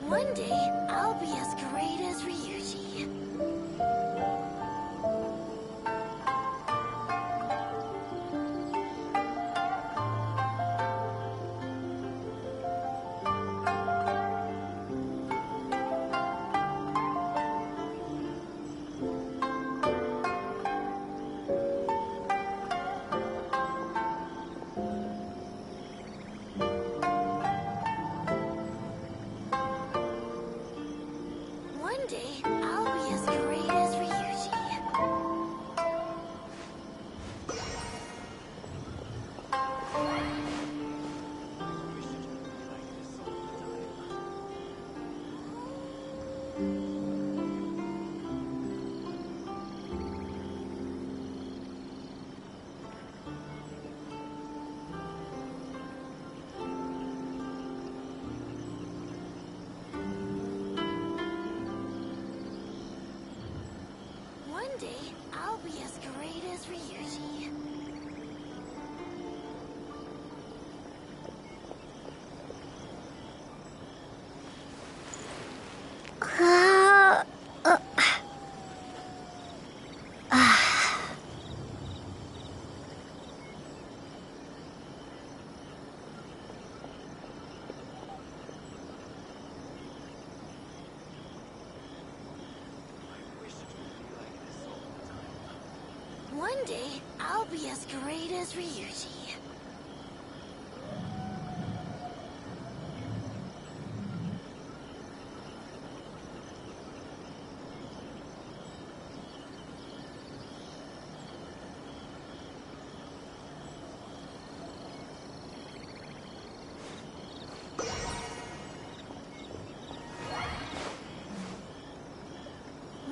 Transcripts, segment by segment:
One day, I'll be as great as Ryuji. One day, I'll be as great as Ryuji. One day, I'll be as great as Ryuji. One day, I'll be as great as Ryuji.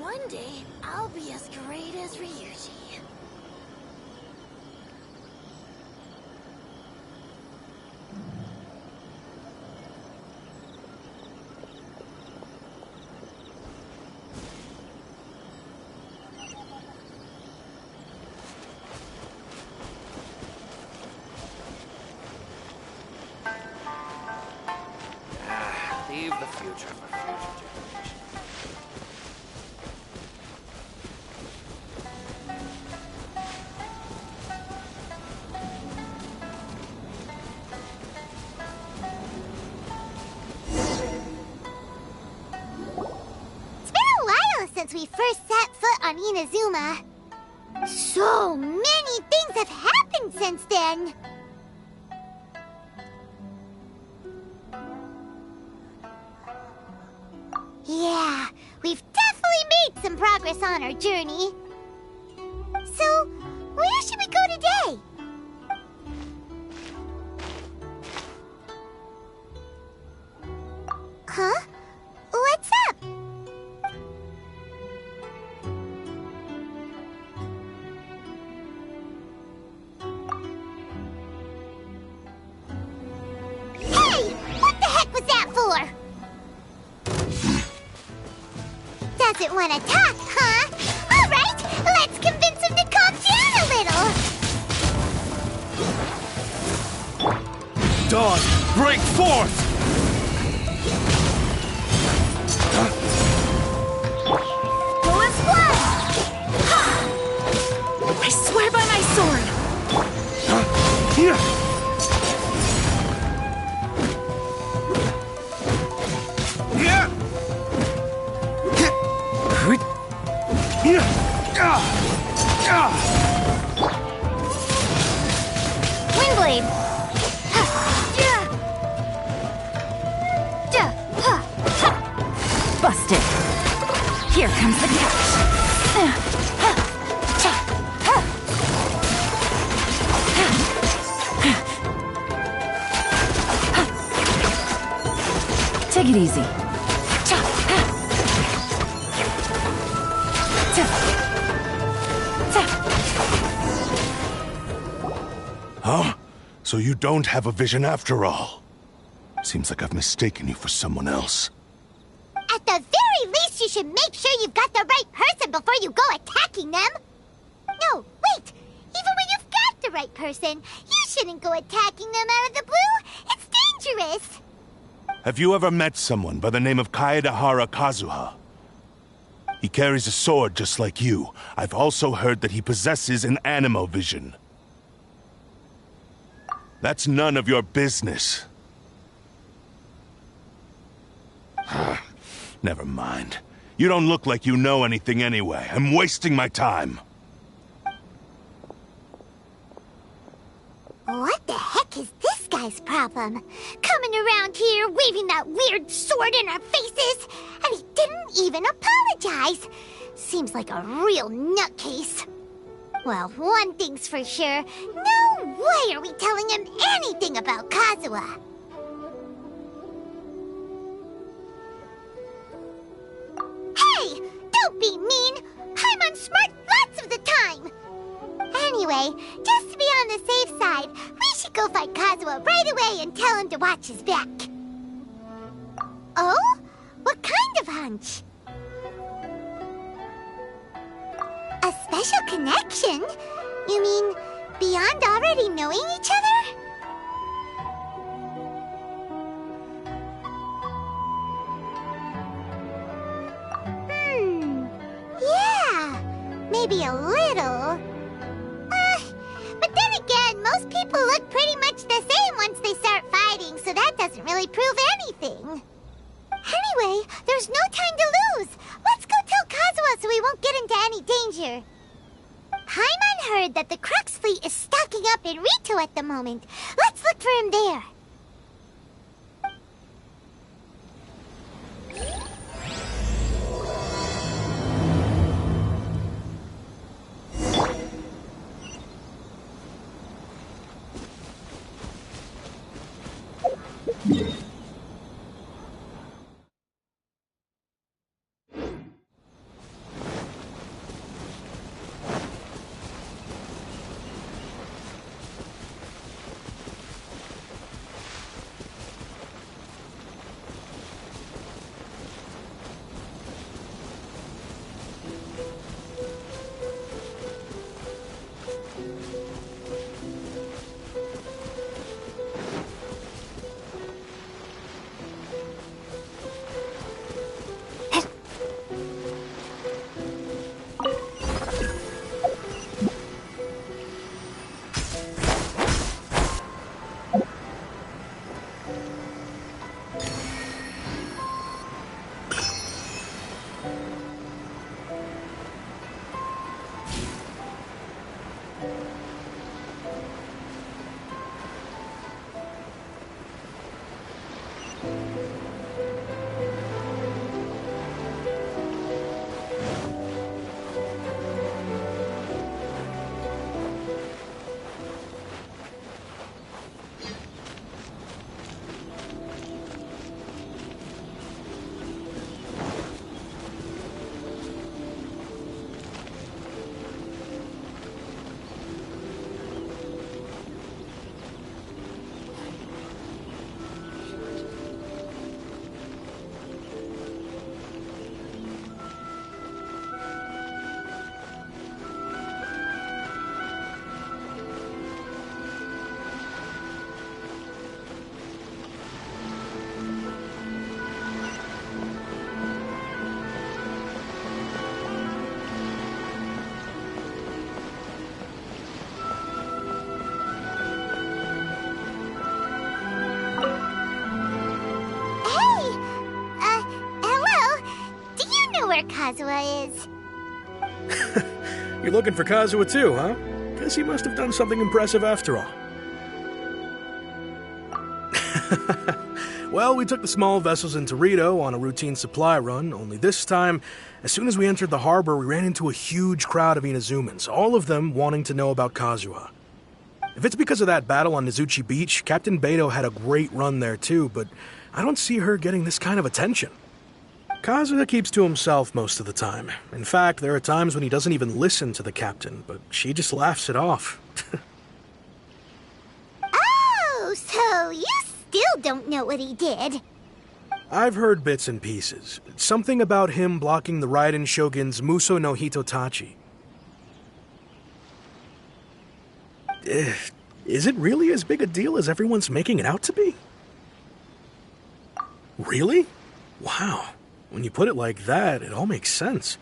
One day, I'll be as great as Ryuji. Leave the future for future generations. It's been a while since we first set foot on Inazuma. So many things have happened since then. Yeah, we've definitely made some progress on our journey. So, where should we go today? Huh? What's up? Hey! What the heck was that for? Doesn't want to talk, huh? All right, let's convince him to calm down a little. Dawn, break forth! Lowest blood! I swear by my sword! Here! Yeah! Windblade! Busted. Here comes the catch. Take it easy. Huh? So you don't have a vision after all? Seems like I've mistaken you for someone else. At the very least, you should make sure you've got the right person before you go attacking them. No, wait! right person. You shouldn't go attacking them out of the blue. It's dangerous. Have you ever met someone by the name of Kaedahara Kazuha? He carries a sword just like you. I've also heard that he possesses an animo vision. That's none of your business. Never mind. You don't look like you know anything anyway. I'm wasting my time. What the heck is this guy's problem? Coming around here, waving that weird sword in our faces, and he didn't even apologize. Seems like a real nutcase. Well, one thing's for sure. No way are we telling him anything about Kazuha. Hey! Don't be mean! I'm unsmart lots of the time! Anyway, just to be on the safe side, we should go find Kazuha right away and tell him to watch his back. Oh? What kind of hunch? A special connection? You mean beyond already knowing each other? Yeah, maybe a little. But then again, most people look pretty much the same once they start fighting, so that doesn't really prove anything. Anyway, there's no time to lose. Let's go tell Kazuha so we won't get into any danger. Paimon heard that the Crux fleet is stocking up in Rito at the moment. Let's look for him there. Kazuha is. You're looking for Kazuha too, huh? Guess he must have done something impressive after all. Well, we took the small vessels into Rito on a routine supply run, only this time, as soon as we entered the harbor, we ran into a huge crowd of Inazumans, all of them wanting to know about Kazuha. If it's because of that battle on Nizuchi Beach, Captain Beto had a great run there too, but I don't see her getting this kind of attention. Kazuha keeps to himself most of the time. In fact, there are times when he doesn't even listen to the captain, but she just laughs it off. Oh, so you still don't know what he did? I've heard bits and pieces. Something about him blocking the Raiden Shogun's Muso no Hitotachi. Is it really as big a deal as everyone's making it out to be? Really? Wow. When you put it like that, it all makes sense.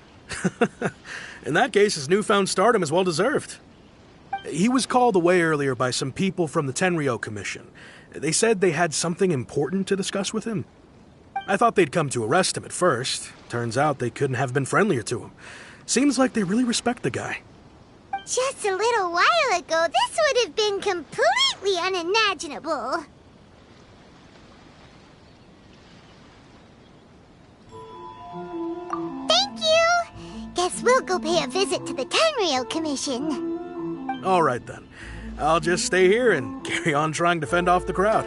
In that case, his newfound stardom is well deserved. He was called away earlier by some people from the Tenryou Commission. They said they had something important to discuss with him. I thought they'd come to arrest him at first. Turns out they couldn't have been friendlier to him. Seems like they really respect the guy. Just a little while ago, this would have been completely unimaginable. Thank you! Guess we'll go pay a visit to the Tenryou Commission. All right then. I'll just stay here and carry on trying to fend off the crowd.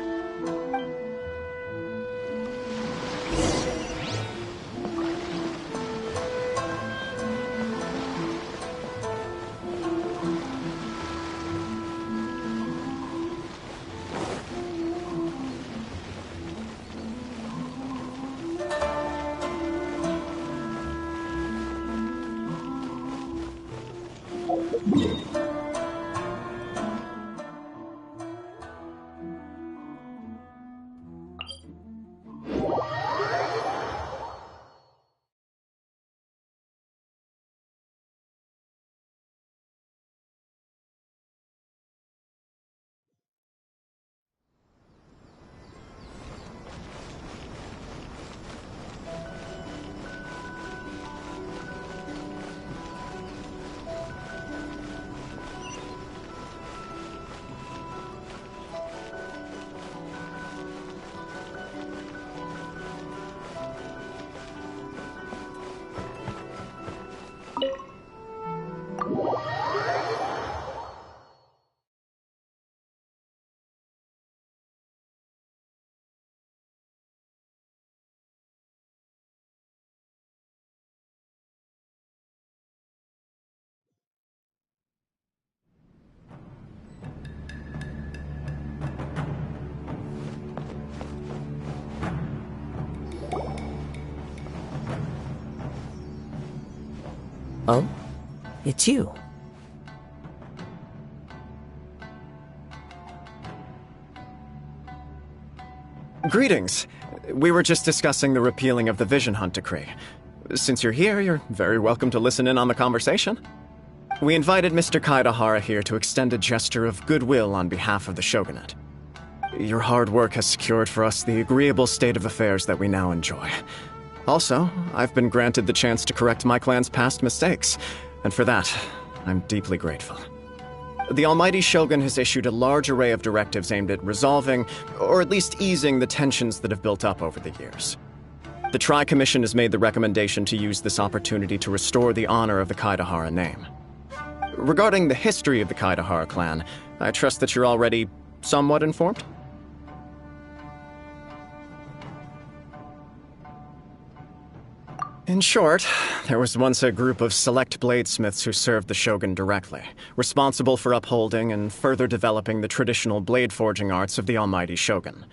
Oh? It's you. Greetings. We were just discussing the repealing of the Vision Hunt Decree. Since you're here, you're very welcome to listen in on the conversation. We invited Mr. Kaedahara here to extend a gesture of goodwill on behalf of the Shogunate. Your hard work has secured for us the agreeable state of affairs that we now enjoy. Also, I've been granted the chance to correct my clan's past mistakes, and for that, I'm deeply grateful. The Almighty Shogun has issued a large array of directives aimed at resolving, or at least easing, the tensions that have built up over the years. The Tri-Commission has made the recommendation to use this opportunity to restore the honor of the Kaedahara name. Regarding the history of the Kaedahara clan, I trust that you're already somewhat informed? In short, there was once a group of select bladesmiths who served the Shogun directly, responsible for upholding and further developing the traditional blade forging arts of the Almighty Shogun.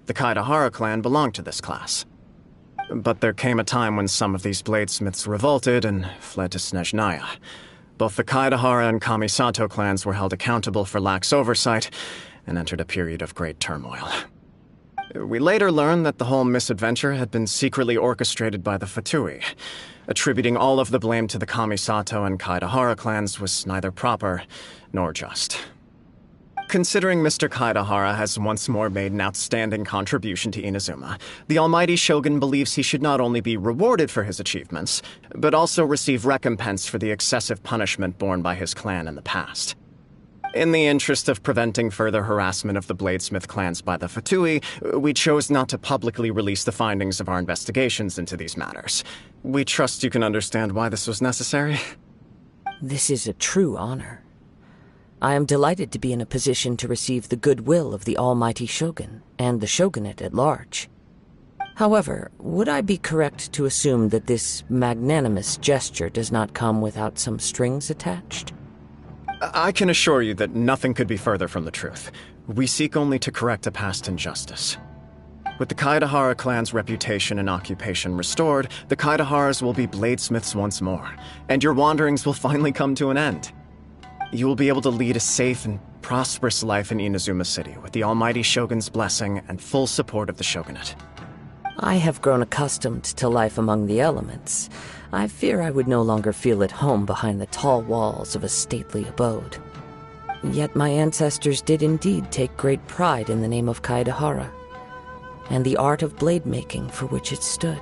The Kaedahara clan belonged to this class. But there came a time when some of these bladesmiths revolted and fled to Snezhnaya. Both the Kaedahara and Kamisato clans were held accountable for lax oversight and entered a period of great turmoil. We later learned that the whole misadventure had been secretly orchestrated by the Fatui. Attributing all of the blame to the Kamisato and Kaedahara clans was neither proper nor just. Considering Mr. Kaedahara has once more made an outstanding contribution to Inazuma, the Almighty Shogun believes he should not only be rewarded for his achievements, but also receive recompense for the excessive punishment borne by his clan in the past. In the interest of preventing further harassment of the bladesmith clans by the Fatui, we chose not to publicly release the findings of our investigations into these matters. We trust you can understand why this was necessary. This is a true honor. I am delighted to be in a position to receive the goodwill of the Almighty Shogun and the Shogunate at large. However, would I be correct to assume that this magnanimous gesture does not come without some strings attached? I can assure you that nothing could be further from the truth. We seek only to correct a past injustice. With the Kaedahara clan's reputation and occupation restored, the Kaedaharas will be bladesmiths once more, and your wanderings will finally come to an end. You will be able to lead a safe and prosperous life in Inazuma City with the almighty Shogun's blessing and full support of the Shogunate. I have grown accustomed to life among the elements. I fear I would no longer feel at home behind the tall walls of a stately abode. Yet my ancestors did indeed take great pride in the name of Kaedahara, and the art of blade making for which it stood.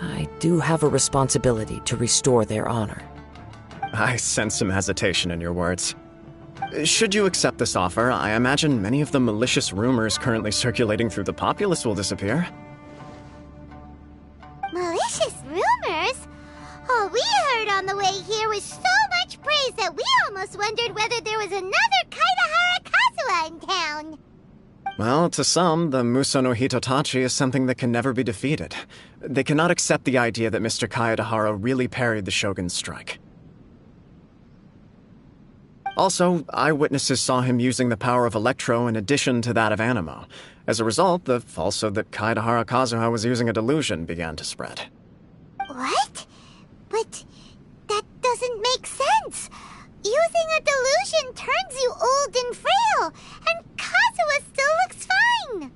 I do have a responsibility to restore their honor. I sense some hesitation in your words. Should you accept this offer, I imagine many of the malicious rumors currently circulating through the populace will disappear. Malicious rumors? All we heard on the way here was so much praise that we almost wondered whether there was another Kaedahara Kazuha in town. Well, to some, the Muso no Hitotachi is something that can never be defeated. They cannot accept the idea that Mr. Kaedahara really parried the Shogun's strike. Also, eyewitnesses saw him using the power of Electro in addition to that of Animo. As a result, the falsehood that Kaedahara Kazuha was using a delusion began to spread. What? But that doesn't make sense. Using a delusion turns you old and frail, and Kazuha still looks fine.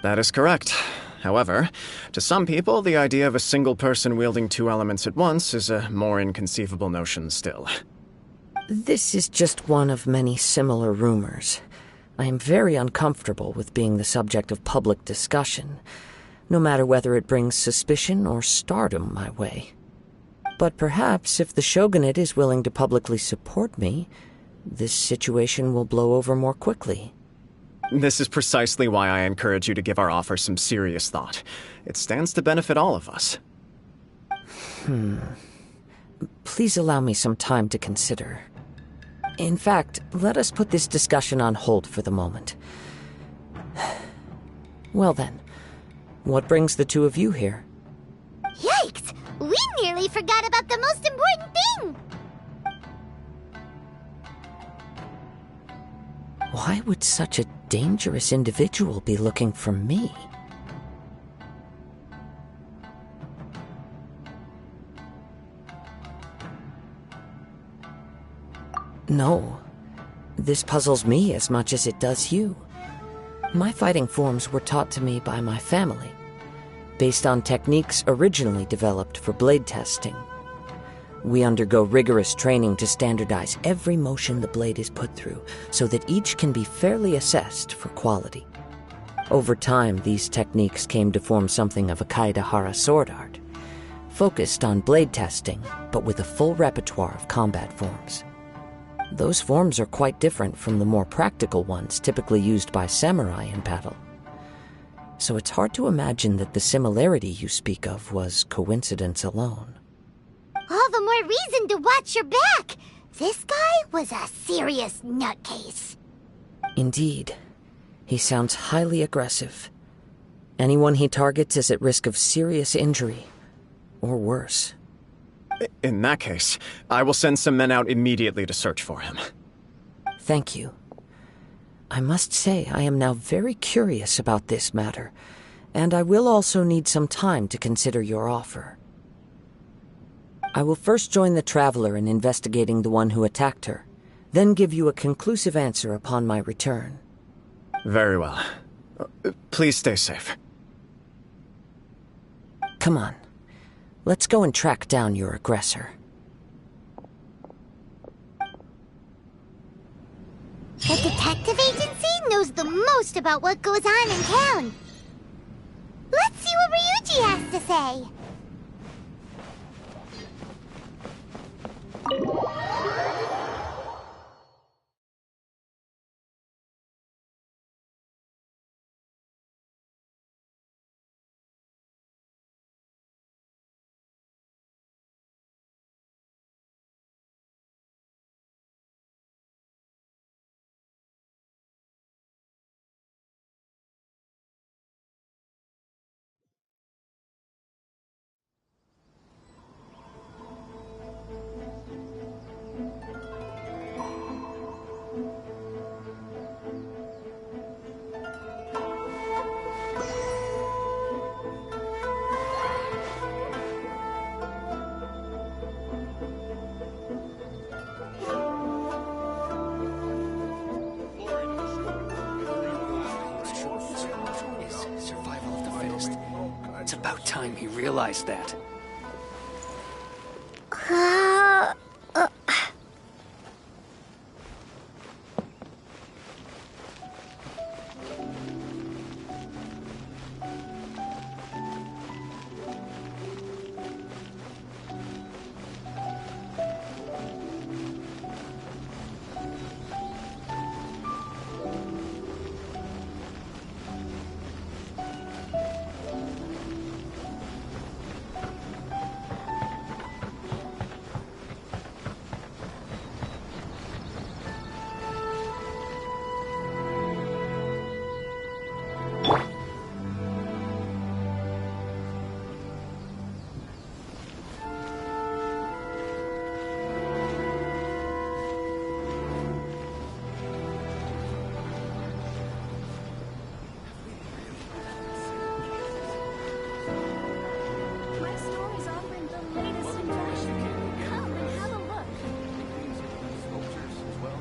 That is correct. However, to some people, the idea of a single person wielding two elements at once is a more inconceivable notion still. This is just one of many similar rumors. I am very uncomfortable with being the subject of public discussion, no matter whether it brings suspicion or stardom my way. But perhaps if the Shogunate is willing to publicly support me, this situation will blow over more quickly. This is precisely why I encourage you to give our offer some serious thought. It stands to benefit all of us. Please allow me some time to consider. In fact, let us put this discussion on hold for the moment. Well then, what brings the two of you here? Yikes! We nearly forgot about the most important thing! Why would such a dangerous individual be looking for me? No. This puzzles me as much as it does you. My fighting forms were taught to me by my family, based on techniques originally developed for blade testing. We undergo rigorous training to standardize every motion the blade is put through, so that each can be fairly assessed for quality. Over time, these techniques came to form something of a Kaedahara sword art, focused on blade testing, but with a full repertoire of combat forms. Those forms are quite different from the more practical ones typically used by samurai in battle. So it's hard to imagine that the similarity you speak of was coincidence alone. All the more reason to watch your back! This guy was a serious nutcase. Indeed. He sounds highly aggressive. Anyone he targets is at risk of serious injury, or worse. In that case, I will send some men out immediately to search for him. Thank you. I must say I am now very curious about this matter, and I will also need some time to consider your offer. I will first join the Traveler in investigating the one who attacked her, then give you a conclusive answer upon my return. Very well. Please stay safe. Come on. Let's go and track down your aggressor. The detective agency knows the most about what goes on in town. Let's see what Ryuji has to say. It's about time he realized that. My store's offering the latest in fashion. Come and have a look. Sculptures as well.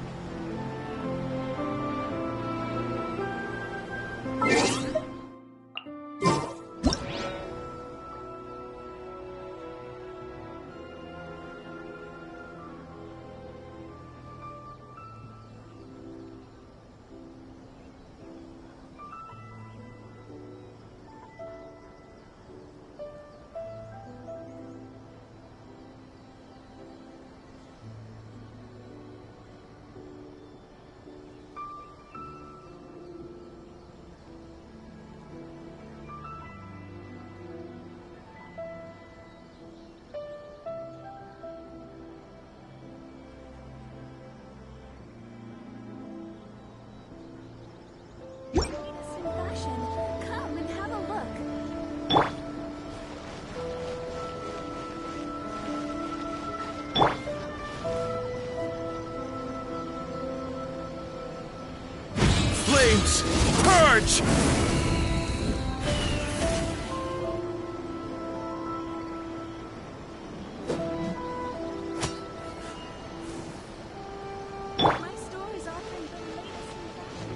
Latest in fashion. Come and have a look. Flames! Purge! My store's offering the latest in fashion.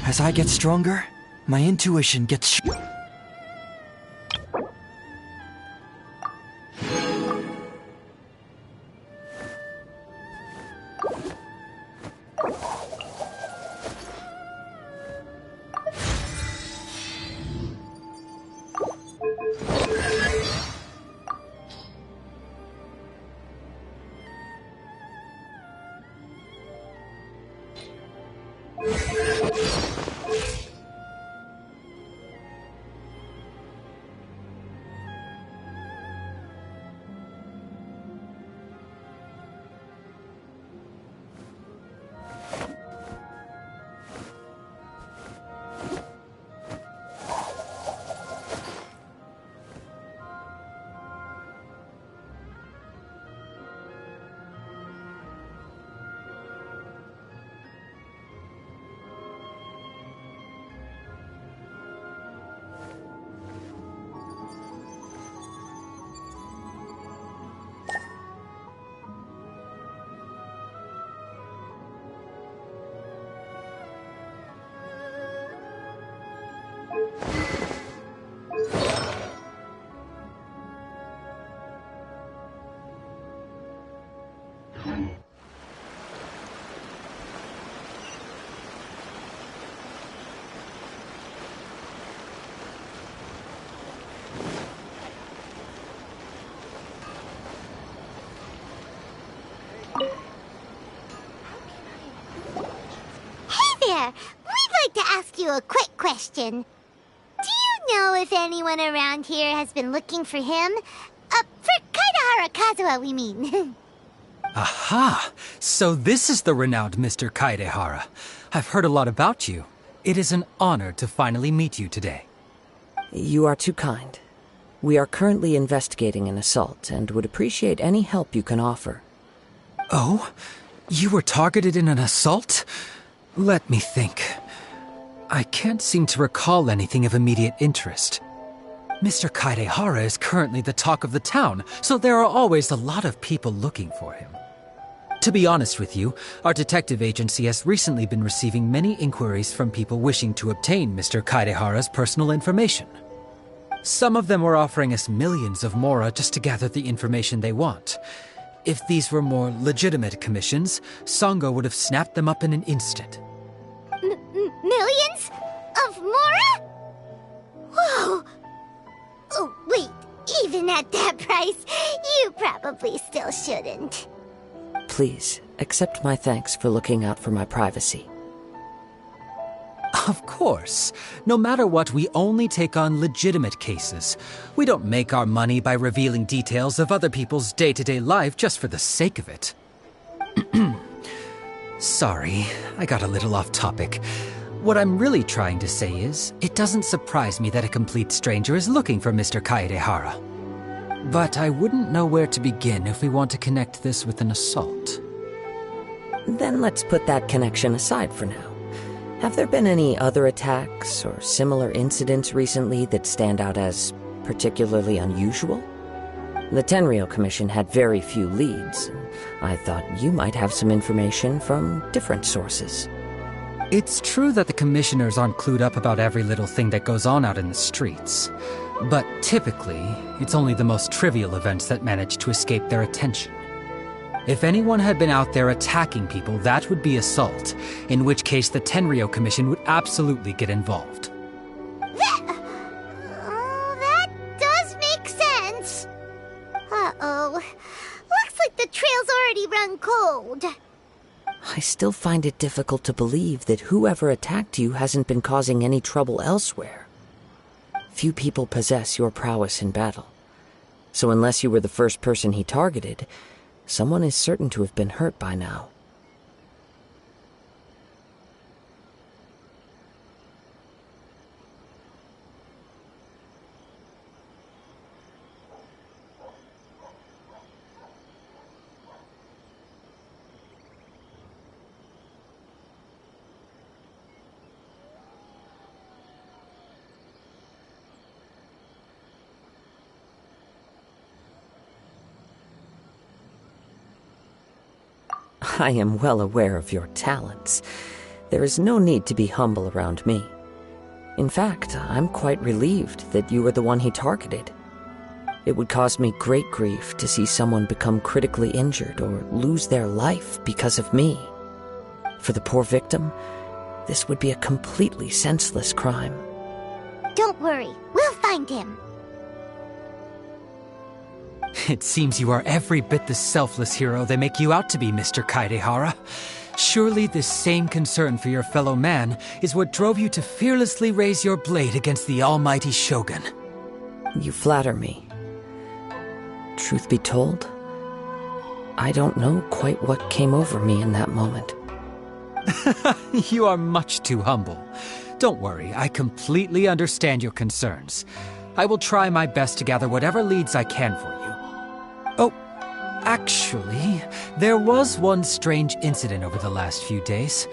As I get stronger, my intuition gets a quick question. Do you know if anyone around here has been looking for him? For Kaidahara Kazuha, we mean. Aha! So this is the renowned Mr. Kaidehara. I've heard a lot about you. It is an honor to finally meet you today. You are too kind. We are currently investigating an assault and would appreciate any help you can offer. Oh? You were targeted in an assault? Let me think. I can't seem to recall anything of immediate interest. Mr. Kaidehara is currently the talk of the town, so there are always a lot of people looking for him. To be honest with you, our detective agency has recently been receiving many inquiries from people wishing to obtain Mr. Kaidehara's personal information. Some of them were offering us millions of mora just to gather the information they want. If these were more legitimate commissions, Sango would have snapped them up in an instant. Millions? Of mora? Whoa! Oh, wait, even at that price, you probably still shouldn't. Please, accept my thanks for looking out for my privacy. Of course. No matter what, we only take on legitimate cases. We don't make our money by revealing details of other people's day-to-day life just for the sake of it. Sorry, I got a little off topic. What I'm really trying to say is, it doesn't surprise me that a complete stranger is looking for Mr. Kaidehara. But I wouldn't know where to begin if we want to connect this with an assault. Then let's put that connection aside for now. Have there been any other attacks or similar incidents recently that stand out as particularly unusual? The Tenryou Commission had very few leads. I thought you might have some information from different sources. It's true that the commissioners aren't clued up about every little thing that goes on out in the streets. But typically, it's only the most trivial events that manage to escape their attention. If anyone had been out there attacking people, that would be assault, in which case the Tenryou Commission would absolutely get involved. That does make sense. Uh-oh. Looks like the trail's already run cold. I still find it difficult to believe that whoever attacked you hasn't been causing any trouble elsewhere. Few people possess your prowess in battle. So unless you were the first person he targeted, someone is certain to have been hurt by now. I am well aware of your talents. There is no need to be humble around me. In fact, I'm quite relieved that you were the one he targeted. It would cause me great grief to see someone become critically injured or lose their life because of me. For the poor victim, this would be a completely senseless crime. Don't worry, we'll find him. It seems you are every bit the selfless hero they make you out to be, Mr. Kaidehara. Surely this same concern for your fellow man is what drove you to fearlessly raise your blade against the almighty Shogun. You flatter me. Truth be told, I don't know quite what came over me in that moment. You are much too humble. Don't worry, I completely understand your concerns. I will try my best to gather whatever leads I can for you. Oh, actually, there was one strange incident over the last few days.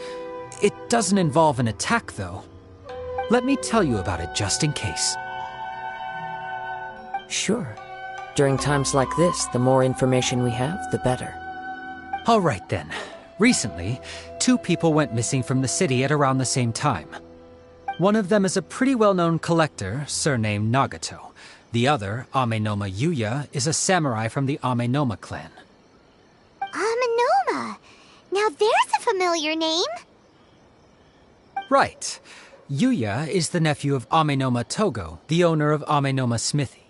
It doesn't involve an attack, though. Let me tell you about it just in case. Sure. During times like this, the more information we have, the better. All right, then. Recently, 2 people went missing from the city at around the same time. One of them is a pretty well-known collector, surnamed Nagato. The other, Amenoma Yuya, is a samurai from the Amenoma clan. Amenoma? Now there's a familiar name. Right. Yuya is the nephew of Amenoma Togo, the owner of Amenoma Smithy.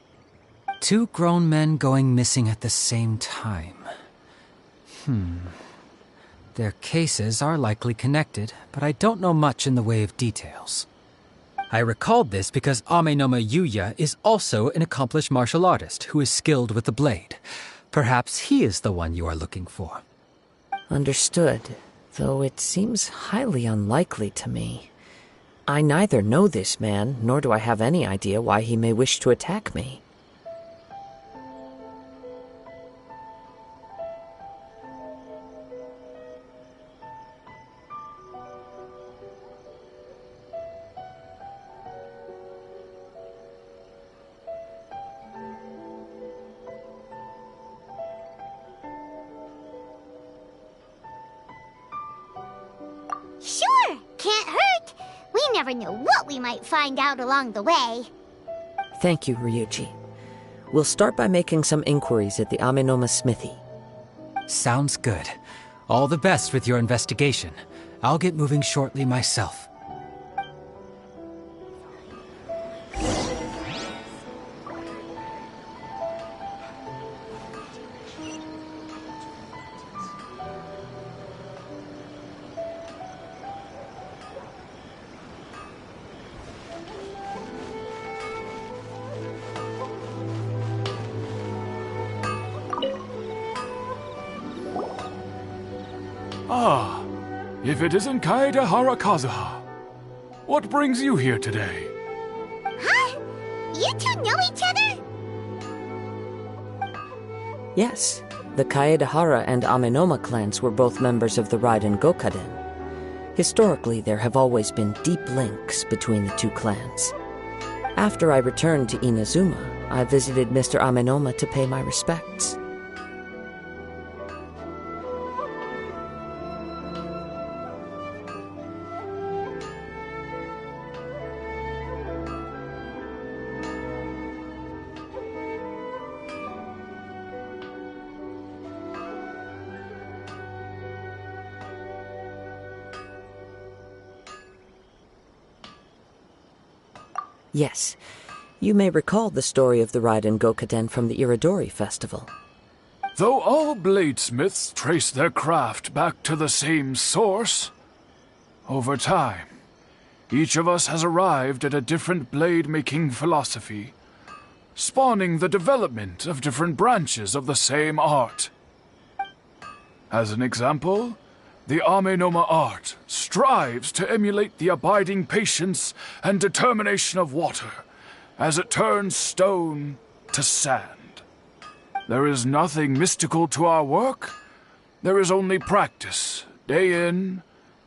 2 grown men going missing at the same time. Their cases are likely connected, but I don't know much in the way of details. I recalled this because Amenoma Yuya is also an accomplished martial artist who is skilled with the blade. Perhaps he is the one you are looking for. Understood, though it seems highly unlikely to me. I neither know this man, nor do I have any idea why he may wish to attack me. Sure, can't hurt. We never know what we might find out along the way. Thank you, Ryuji. We'll start by making some inquiries at the Amenoma smithy. Sounds good. All the best with your investigation. I'll get moving shortly myself. Ah, if it isn't Kaedehara Kazuha. What brings you here today? Huh? You two know each other? Yes, the Kaedehara and Amenoma clans were both members of the Raiden Gokaden. Historically, there have always been deep links between the two clans. After I returned to Inazuma, I visited Mr. Amenoma to pay my respects. Yes, you may recall the story of the Raiden Gokaden from the Iridori Festival. Though all bladesmiths trace their craft back to the same source, over time, each of us has arrived at a different blade-making philosophy, spawning the development of different branches of the same art. As an example, the Amenoma art strives to emulate the abiding patience and determination of water as it turns stone to sand. There is nothing mystical to our work. There is only practice, day in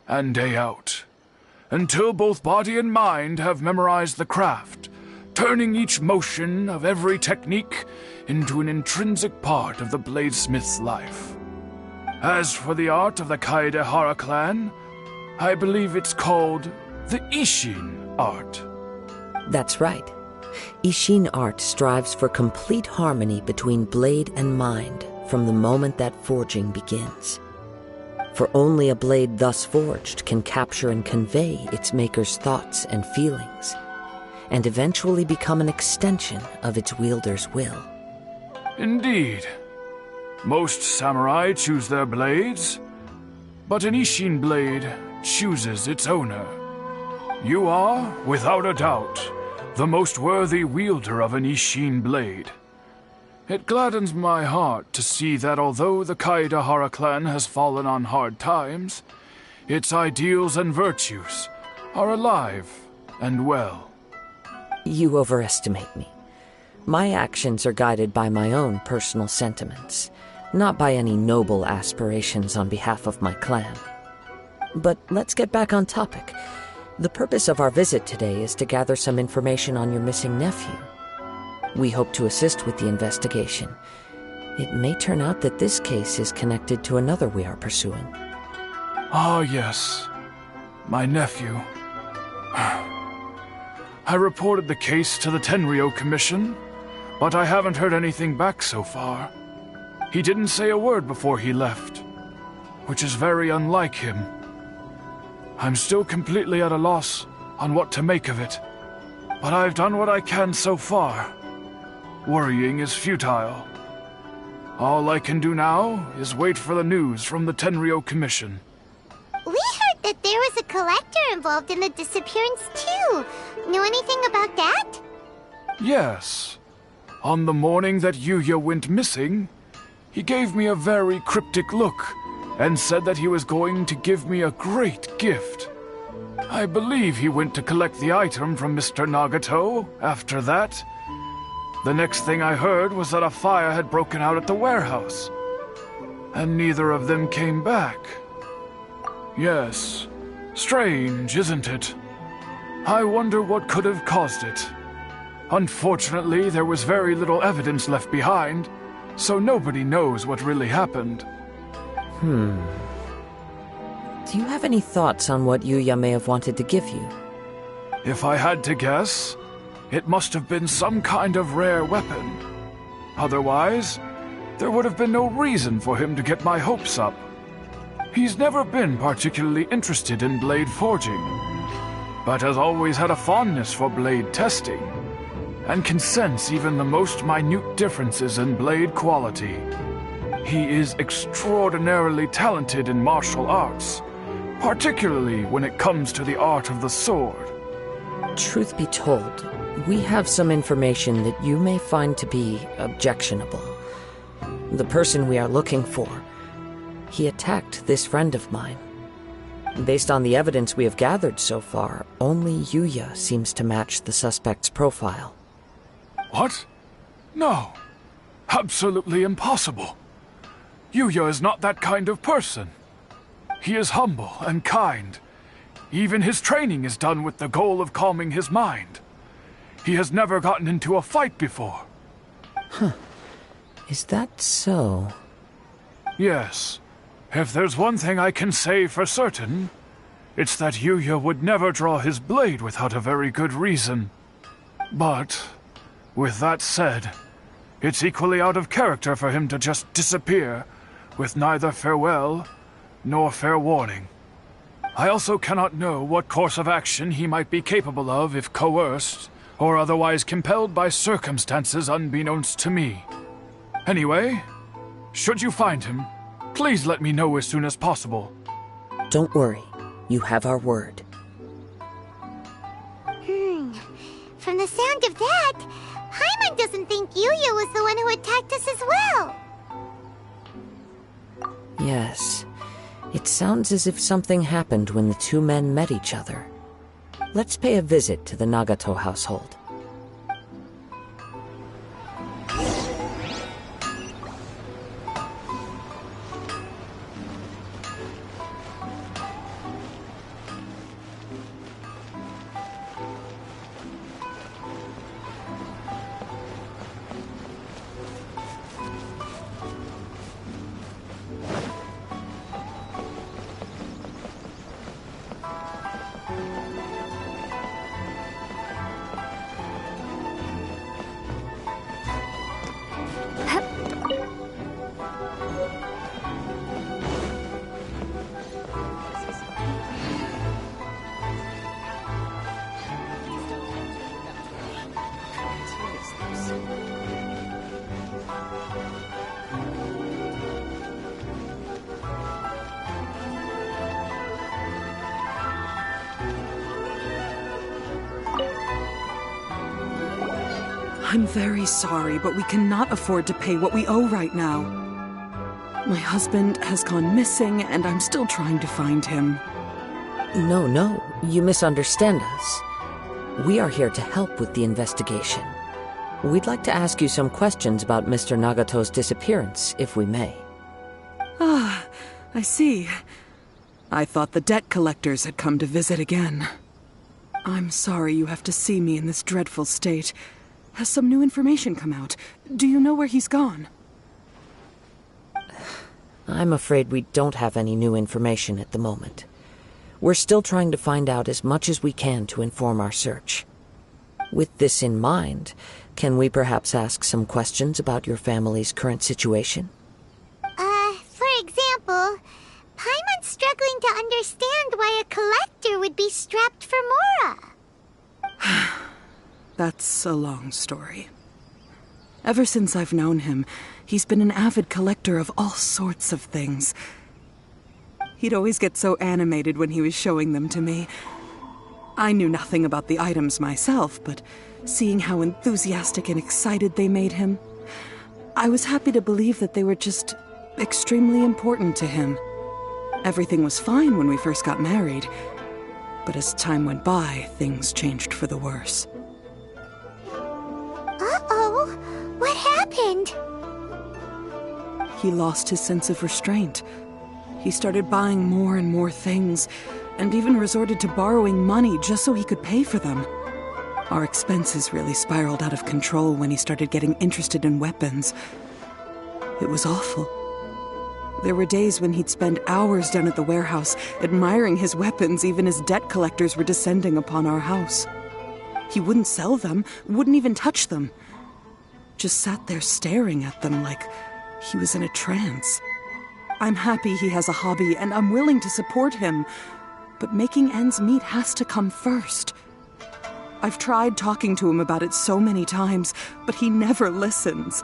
and day out, until both body and mind have memorized the craft, turning each motion of every technique into an intrinsic part of the bladesmith's life. As for the art of the Kaedehara clan, I believe it's called the Ishin art. That's right. Ishin art strives for complete harmony between blade and mind from the moment that forging begins. For only a blade thus forged can capture and convey its maker's thoughts and feelings, and eventually become an extension of its wielder's will. Indeed. Most samurai choose their blades, but an Ishin blade chooses its owner. You are, without a doubt, the most worthy wielder of an Ishin blade. It gladdens my heart to see that although the Kaedehara clan has fallen on hard times, its ideals and virtues are alive and well. You overestimate me. My actions are guided by my own personal sentiments, not by any noble aspirations on behalf of my clan. But let's get back on topic. The purpose of our visit today is to gather some information on your missing nephew. We hope to assist with the investigation. It may turn out that this case is connected to another we are pursuing. Ah, yes. My nephew. I reported the case to the Tenryo Commission, but I haven't heard anything back so far. He didn't say a word before he left, which is very unlike him. I'm still completely at a loss on what to make of it, but I've done what I can so far. Worrying is futile. All I can do now is wait for the news from the Tenryo Commission. We heard that there there was a collector involved in the disappearance too. Know anything about that? Yes. On the morning that Yuya went missing, he gave me a very cryptic look and said that he was going to give me a great gift. I believe he went to collect the item from Mr. Nagato after that. The next thing I heard was that a fire had broken out at the warehouse, and neither of them came back. Yes, strange, isn't it? I wonder what could have caused it. Unfortunately, there was very little evidence left behind, so nobody knows what really happened. Do you have any thoughts on what Yuya may have wanted to give you? If I had to guess, it must have been some kind of rare weapon. Otherwise, there would have been no reason for him to get my hopes up. He's never been particularly interested in blade forging, but has always had a fondness for blade testing, and can sense even the most minute differences in blade quality. He is extraordinarily talented in martial arts, particularly when it comes to the art of the sword. Truth be told, we have some information that you may find to be objectionable. The person we are looking for, he attacked this friend of mine. Based on the evidence we have gathered so far, only Yuya seems to match the suspect's profile. What? No. Absolutely impossible. Yuya is not that kind of person. He is humble and kind. Even his training is done with the goal of calming his mind. He has never gotten into a fight before. Is that so? Yes. If there's one thing I can say for certain, it's that Yuya would never draw his blade without a very good reason. But, with that said, it's equally out of character for him to just disappear with neither farewell nor fair warning. I also cannot know what course of action he might be capable of if coerced or otherwise compelled by circumstances unbeknownst to me. Anyway, should you find him, please let me know as soon as possible. Don't worry. You have our word. From the sound of that, Paimon doesn't think Yuya was the one who attacked us as well. Yes. It sounds as if something happened when the two men met each other. Let's pay a visit to the Nagato household. I'm very sorry, but we cannot afford to pay what we owe right now. My husband has gone missing, and I'm still trying to find him. No, you misunderstand us. We are here to help with the investigation. We'd like to ask you some questions about Mr. Nagato's disappearance, if we may. Ah, I see. I thought the debt collectors had come to visit again. I'm sorry you have to see me in this dreadful state. Has some new information come out? Do you know where he's gone? I'm afraid we don't have any new information at the moment. We're still trying to find out as much as we can to inform our search. With this in mind, can we perhaps ask some questions about your family's current situation? For example, Paimon's struggling to understand why a collector would be strapped for Mora. That's a long story. Ever since I've known him, he's been an avid collector of all sorts of things. He'd always get so animated when he was showing them to me. I knew nothing about the items myself, but seeing how enthusiastic and excited they made him, I was happy to believe that they were just extremely important to him. Everything was fine when we first got married, but as time went by, things changed for the worse. Uh-oh, what happened? He lost his sense of restraint. He started buying more and more things, and even resorted to borrowing money just so he could pay for them. Our expenses really spiraled out of control when he started getting interested in weapons. It was awful. There were days when he'd spend hours down at the warehouse, admiring his weapons even as debt collectors were descending upon our house. He wouldn't sell them, wouldn't even touch them. Just sat there staring at them like he was in a trance. I'm happy he has a hobby, and I'm willing to support him, but making ends meet has to come first. I've tried talking to him about it so many times, but he never listens.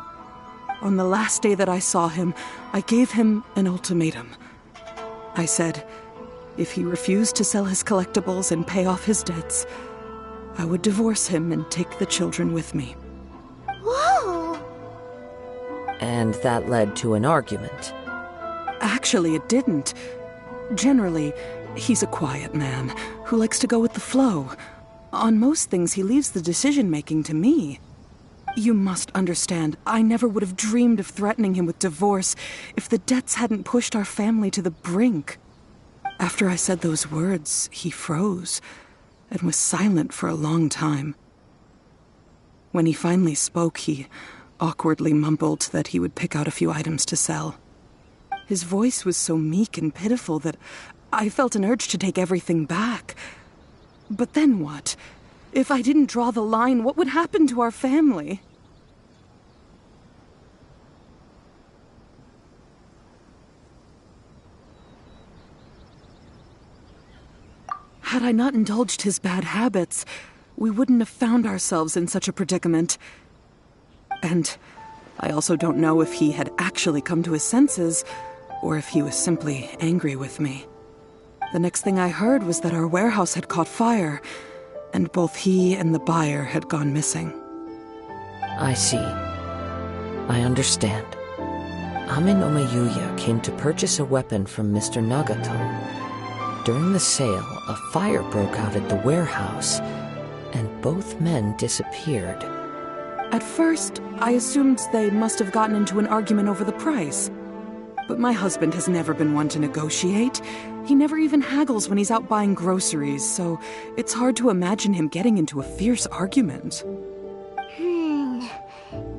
On the last day that I saw him, I gave him an ultimatum. I said, if he refused to sell his collectibles and pay off his debts, I would divorce him and take the children with me. Whoa! And that led to an argument. Actually, it didn't. Generally, he's a quiet man who likes to go with the flow. On most things, he leaves the decision-making to me. You must understand, I never would have dreamed of threatening him with divorce if the debts hadn't pushed our family to the brink. After I said those words, he froze and was silent for a long time. When he finally spoke, he awkwardly mumbled that he would pick out a few items to sell. His voice was so meek and pitiful that I felt an urge to take everything back. But then what? If I didn't draw the line, what would happen to our family? Had I not indulged his bad habits, we wouldn't have found ourselves in such a predicament. And I also don't know if he had actually come to his senses, or if he was simply angry with me. The next thing I heard was that our warehouse had caught fire, and both he and the buyer had gone missing. I see. I understand. Ame no Mayuya came to purchase a weapon from Mr. Nagato. During the sale, a fire broke out at the warehouse, and both men disappeared. At first, I assumed they must have gotten into an argument over the price. But my husband has never been one to negotiate. He never even haggles when he's out buying groceries, so it's hard to imagine him getting into a fierce argument.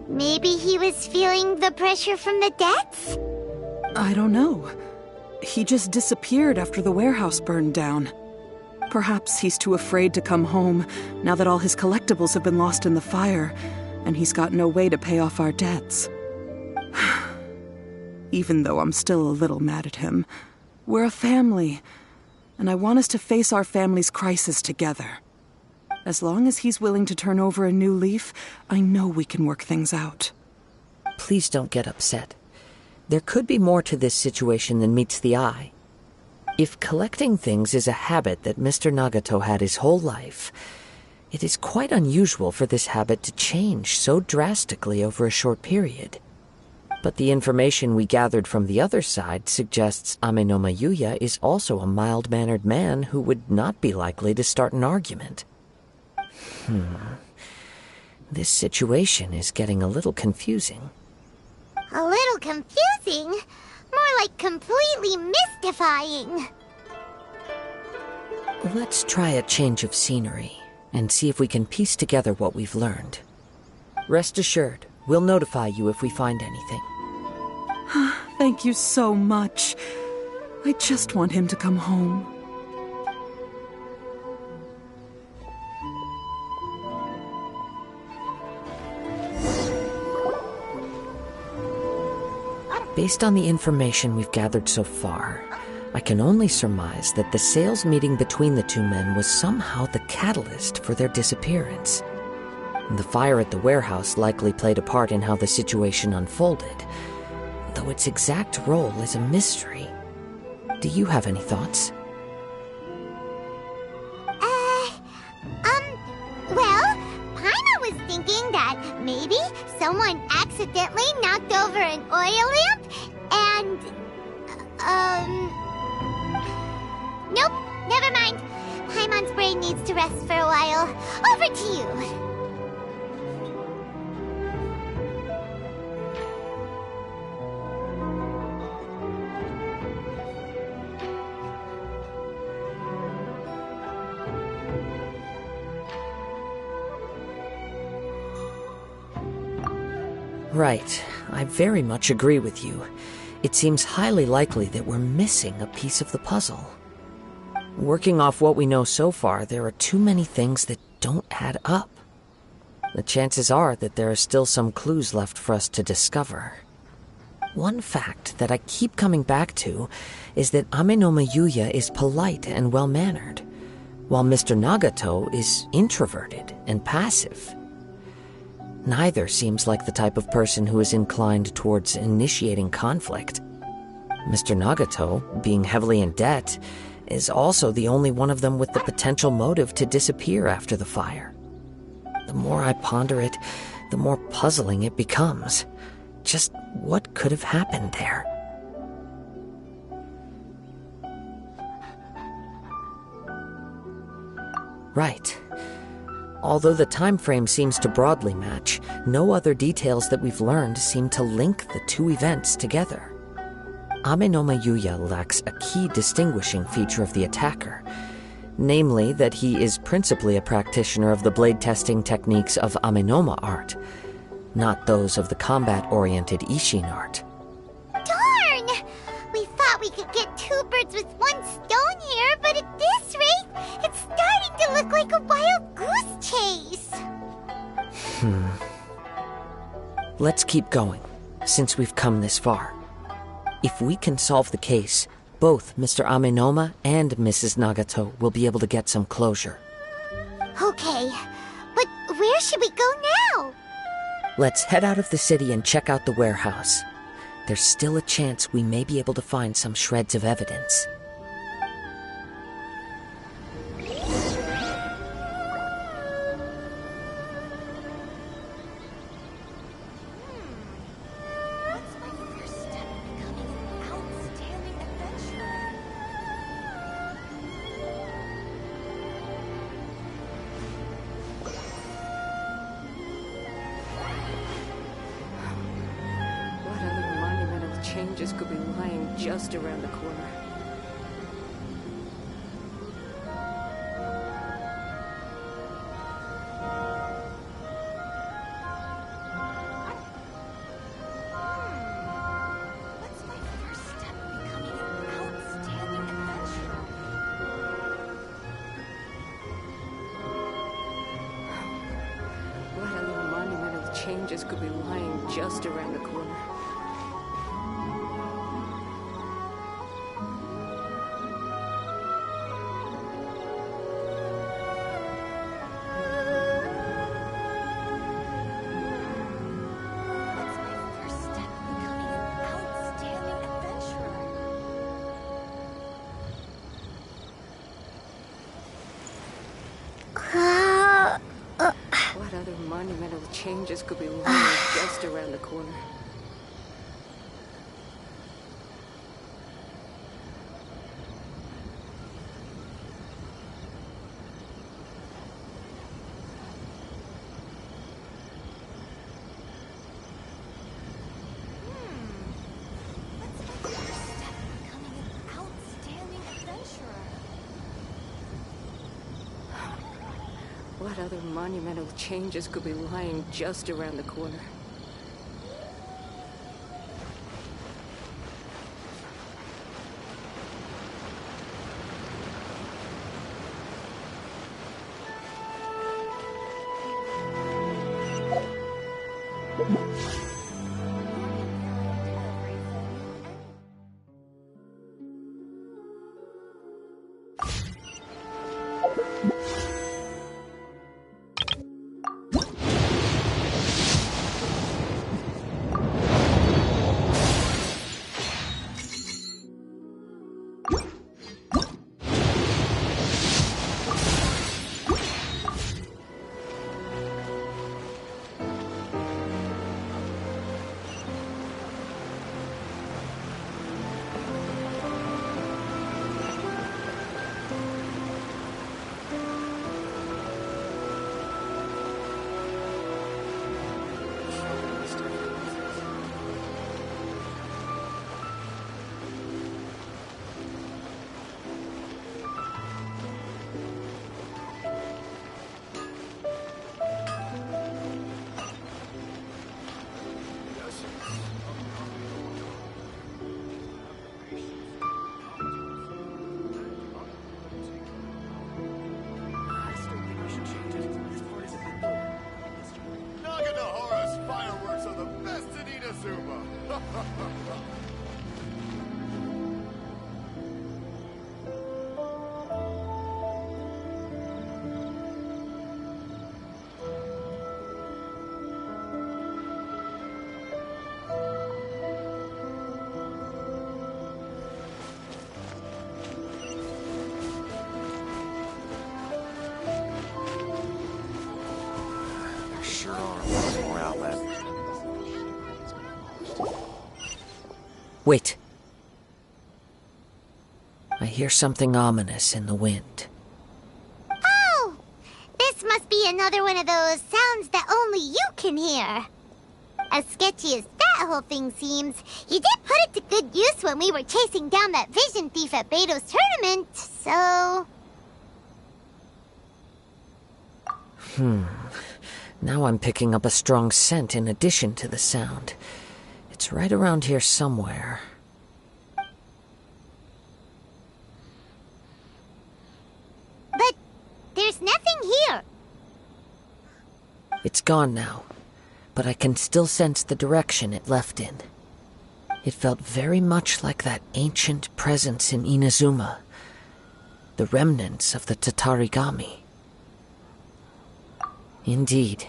Maybe he was feeling the pressure from the debts? I don't know. He just disappeared after the warehouse burned down. Perhaps he's too afraid to come home now that all his collectibles have been lost in the fire, and he's got no way to pay off our debts. Even though I'm still a little mad at him, we're a family, and I want us to face our family's crisis together. As long as he's willing to turn over a new leaf, I know we can work things out. Please don't get upset. There could be more to this situation than meets the eye. If collecting things is a habit that Mr. Nagato had his whole life, it is quite unusual for this habit to change so drastically over a short period. But the information we gathered from the other side suggests Ame no Mayuya is also a mild-mannered man who would not be likely to start an argument. This situation is getting a little confusing. A little confusing? More like completely mystifying. Let's try a change of scenery and see if we can piece together what we've learned. Rest assured, we'll notify you if we find anything. Thank you so much. I just want him to come home. Based on the information we've gathered so far, I can only surmise that the sales meeting between the two men was somehow the catalyst for their disappearance. The fire at the warehouse likely played a part in how the situation unfolded, though its exact role is a mystery. Do you have any thoughts? Well, Paimon was thinking that maybe someone accidentally knocked over an oil lamp and, nope, never mind. Paimon's brain needs to rest for a while. Over to you. Right. I very much agree with you. It seems highly likely that we're missing a piece of the puzzle. Working off what we know so far, there are too many things that don't add up. The chances are that there are still some clues left for us to discover. One fact that I keep coming back to is that Amenoma Yuya is polite and well-mannered, while Mr. Nagato is introverted and passive. Neither seems like the type of person who is inclined towards initiating conflict. Mr. Nagato, being heavily in debt, is also the only one of them with the potential motive to disappear after the fire. The more I ponder it, the more puzzling it becomes. Just what could have happened there? Right. Although the time frame seems to broadly match, no other details that we've learned seem to link the two events together. Amenoma Yuya lacks a key distinguishing feature of the attacker, namely that he is principally a practitioner of the blade testing techniques of Amenoma art, not those of the combat-oriented Ishin art. Darn! We thought we could get two birds with one stone here, but at this rate, it's starting to look like a wild goose chase. Let's keep going, since we've come this far. If we can solve the case, both Mr. Amenoma and Mrs. Nagato will be able to get some closure. Okay, but where should we go now? Let's head out of the city and check out the warehouse. There's still a chance we may be able to find some shreds of evidence. Changes could be lying just around the corner. What's my first step in becoming an outstanding adventurer? What other monumental changes could be lying just around the corner? What other monumental changes could be lying just around the corner? What's my first step in becoming an outstanding adventurer? What other monumental changes could be lying just around the corner? There sure are lots more outlets. Wait. I hear something ominous in the wind. Oh! This must be another one of those sounds that only you can hear. As sketchy as that whole thing seems, you did put it to good use when we were chasing down that vision thief at Beto's tournament, so... Now I'm picking up a strong scent in addition to the sound. It's right around here somewhere. But there's nothing here. It's gone now, but I can still sense the direction it left in. It felt very much like that ancient presence in Inazuma, the remnants of the Tatarigami. Indeed,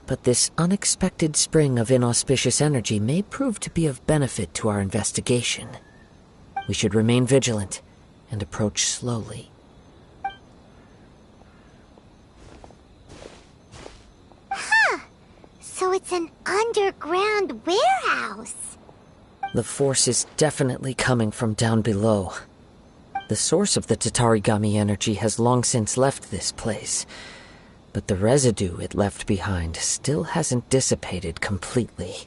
but this unexpected spring of inauspicious energy may prove to be of benefit to our investigation. We should remain vigilant and approach slowly. So it's an underground warehouse. The force is definitely coming from down below. The source of the Tatarigami energy has long since left this place, but the residue it left behind still hasn't dissipated completely.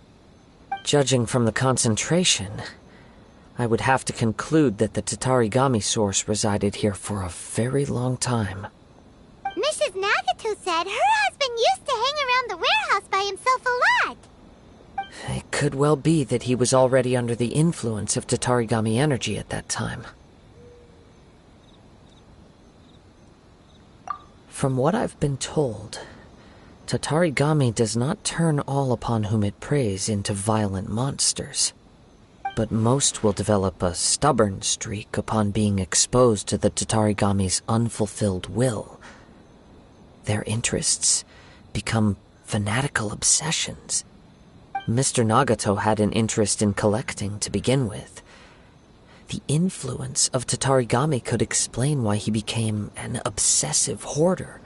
Judging from the concentration, I would have to conclude that the Tatarigami source resided here for a very long time. Mrs. Nagato said her husband used to hang around the warehouse by himself a lot. It could well be that he was already under the influence of Tatarigami energy at that time. From what I've been told, Tatarigami does not turn all upon whom it preys into violent monsters, but most will develop a stubborn streak upon being exposed to the Tatarigami's unfulfilled will. Their interests become fanatical obsessions. Mr. Nagato had an interest in collecting to begin with. The influence of Tatarigami could explain why he became an obsessive hoarder,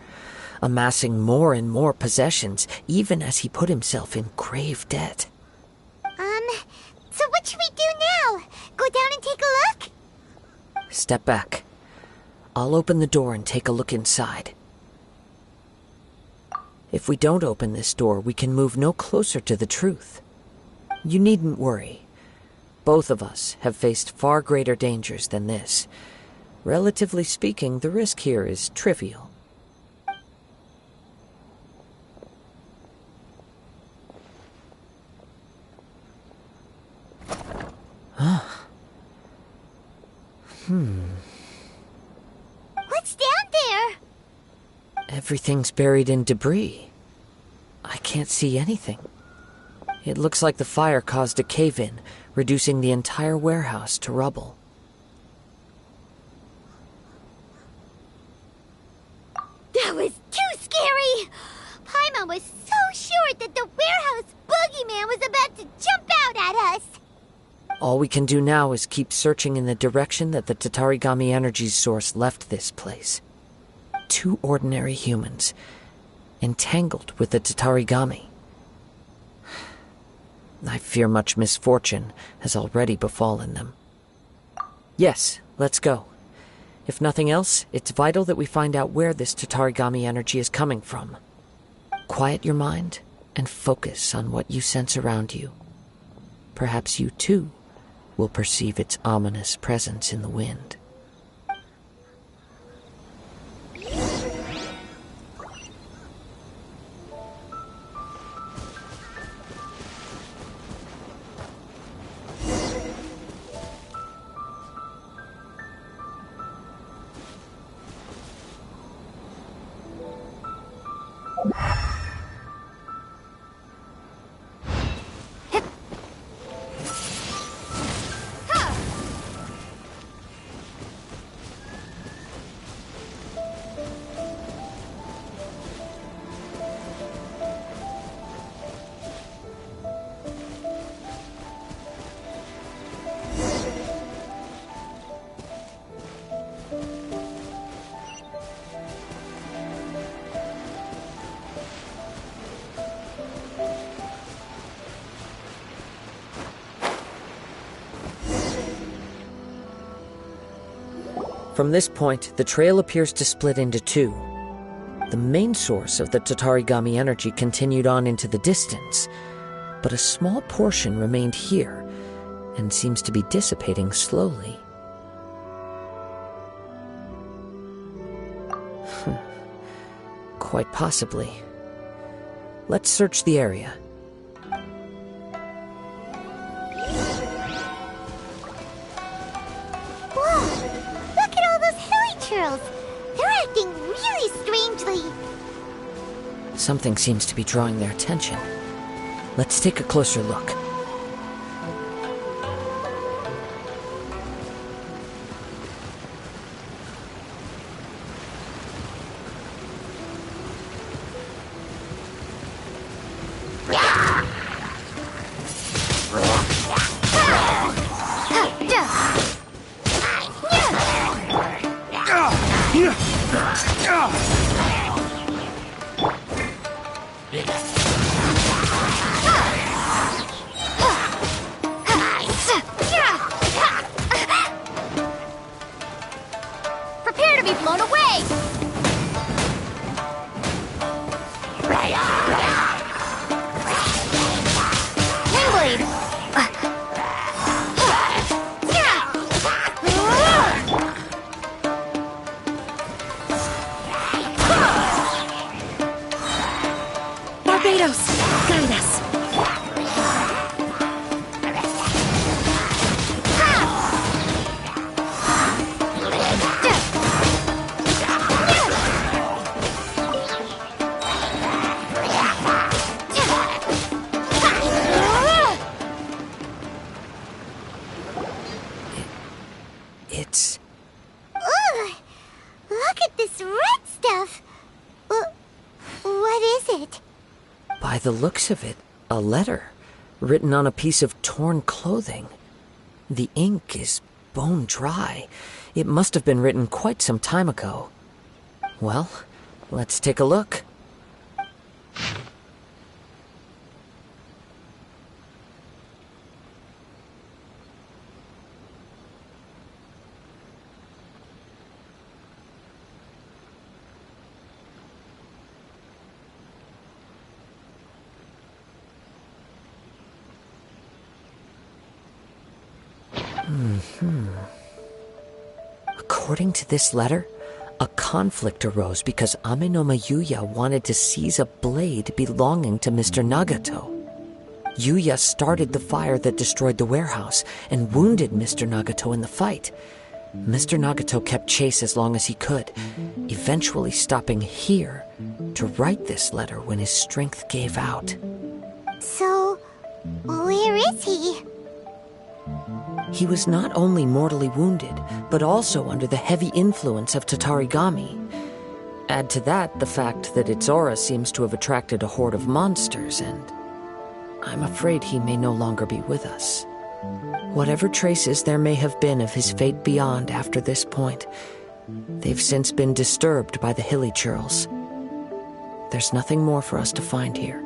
amassing more and more possessions, even as he put himself in grave debt. So what should we do now? Go down and take a look? Step back. I'll open the door and take a look inside. If we don't open this door, we can move no closer to the truth. You needn't worry. Both of us have faced far greater dangers than this. Relatively speaking, the risk here is trivial. What's down there? Everything's buried in debris. I can't see anything. It looks like the fire caused a cave-in, reducing the entire warehouse to rubble. That was too scary! Paimon was so sure that the warehouse boogeyman was about to jump out at us! All we can do now is keep searching in the direction that the Tatarigami energy source left this place. Two ordinary humans, entangled with the Tatarigami. I fear much misfortune has already befallen them. Yes, let's go. If nothing else, it's vital that we find out where this Tatarigami energy is coming from. Quiet your mind and focus on what you sense around you. Perhaps you, too, will perceive its ominous presence in the wind. From this point, the trail appears to split into two. The main source of the Tatarigami energy continued on into the distance, but a small portion remained here and seems to be dissipating slowly. Quite possibly. Let's search the area. Whoa! Look at all those hilly churls! They're acting really strangely. Something seems to be drawing their attention. Let's take a closer look. Prepare to be blown away! Wingblade! Barbados, guide us. It's... Ugh! Look at this red stuff! What is it? by the looks of it, a letter written on a piece of torn clothing. The ink is bone dry. It must have been written quite some time ago. Well, let's take a look. According to this letter, a conflict arose because Amenoma Yuya wanted to seize a blade belonging to Mr. Nagato. Yuya started the fire that destroyed the warehouse and wounded Mr. Nagato in the fight. Mr. Nagato kept chase as long as he could, eventually stopping here to write this letter when his strength gave out. So, where is he? He was not only mortally wounded, but also under the heavy influence of Tatarigami. Add to that the fact that its aura seems to have attracted a horde of monsters, and I'm afraid he may no longer be with us. Whatever traces there may have been of his fate beyond after this point, they've since been disturbed by the hilly churls. There's nothing more for us to find here.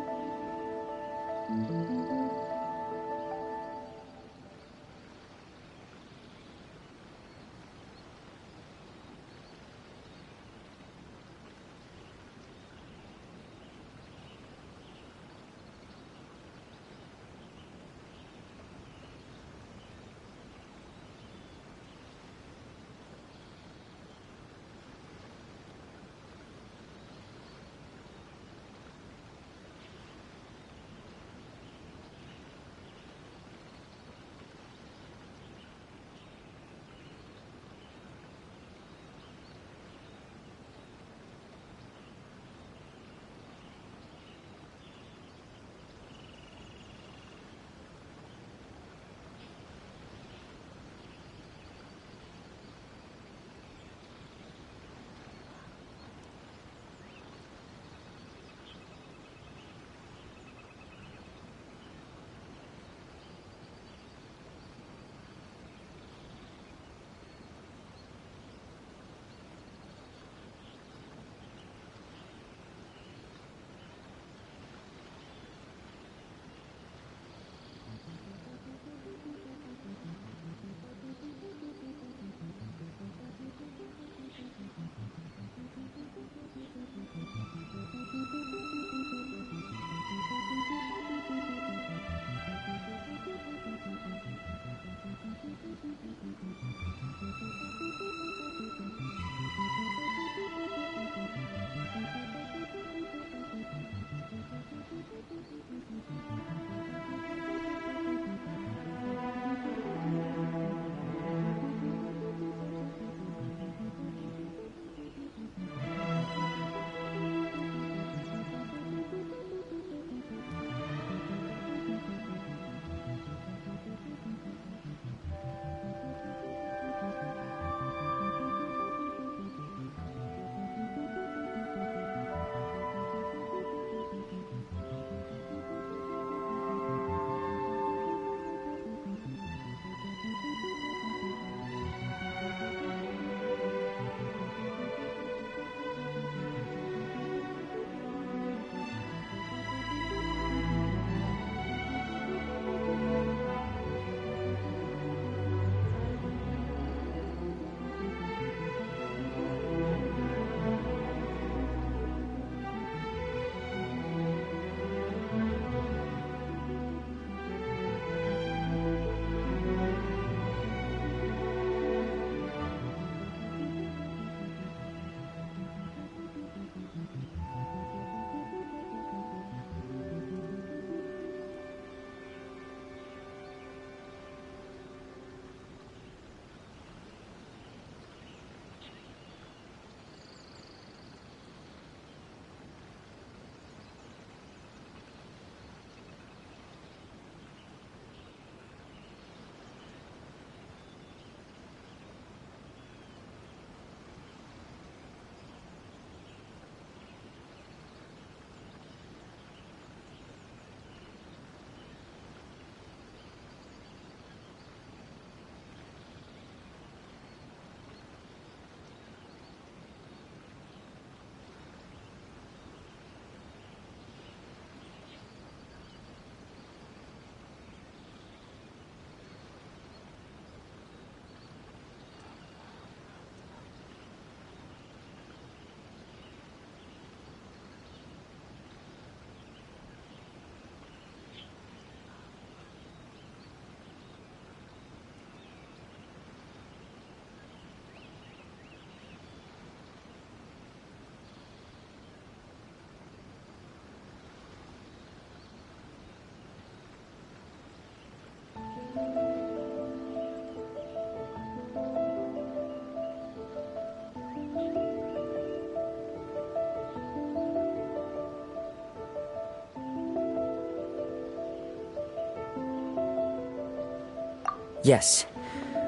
Yes.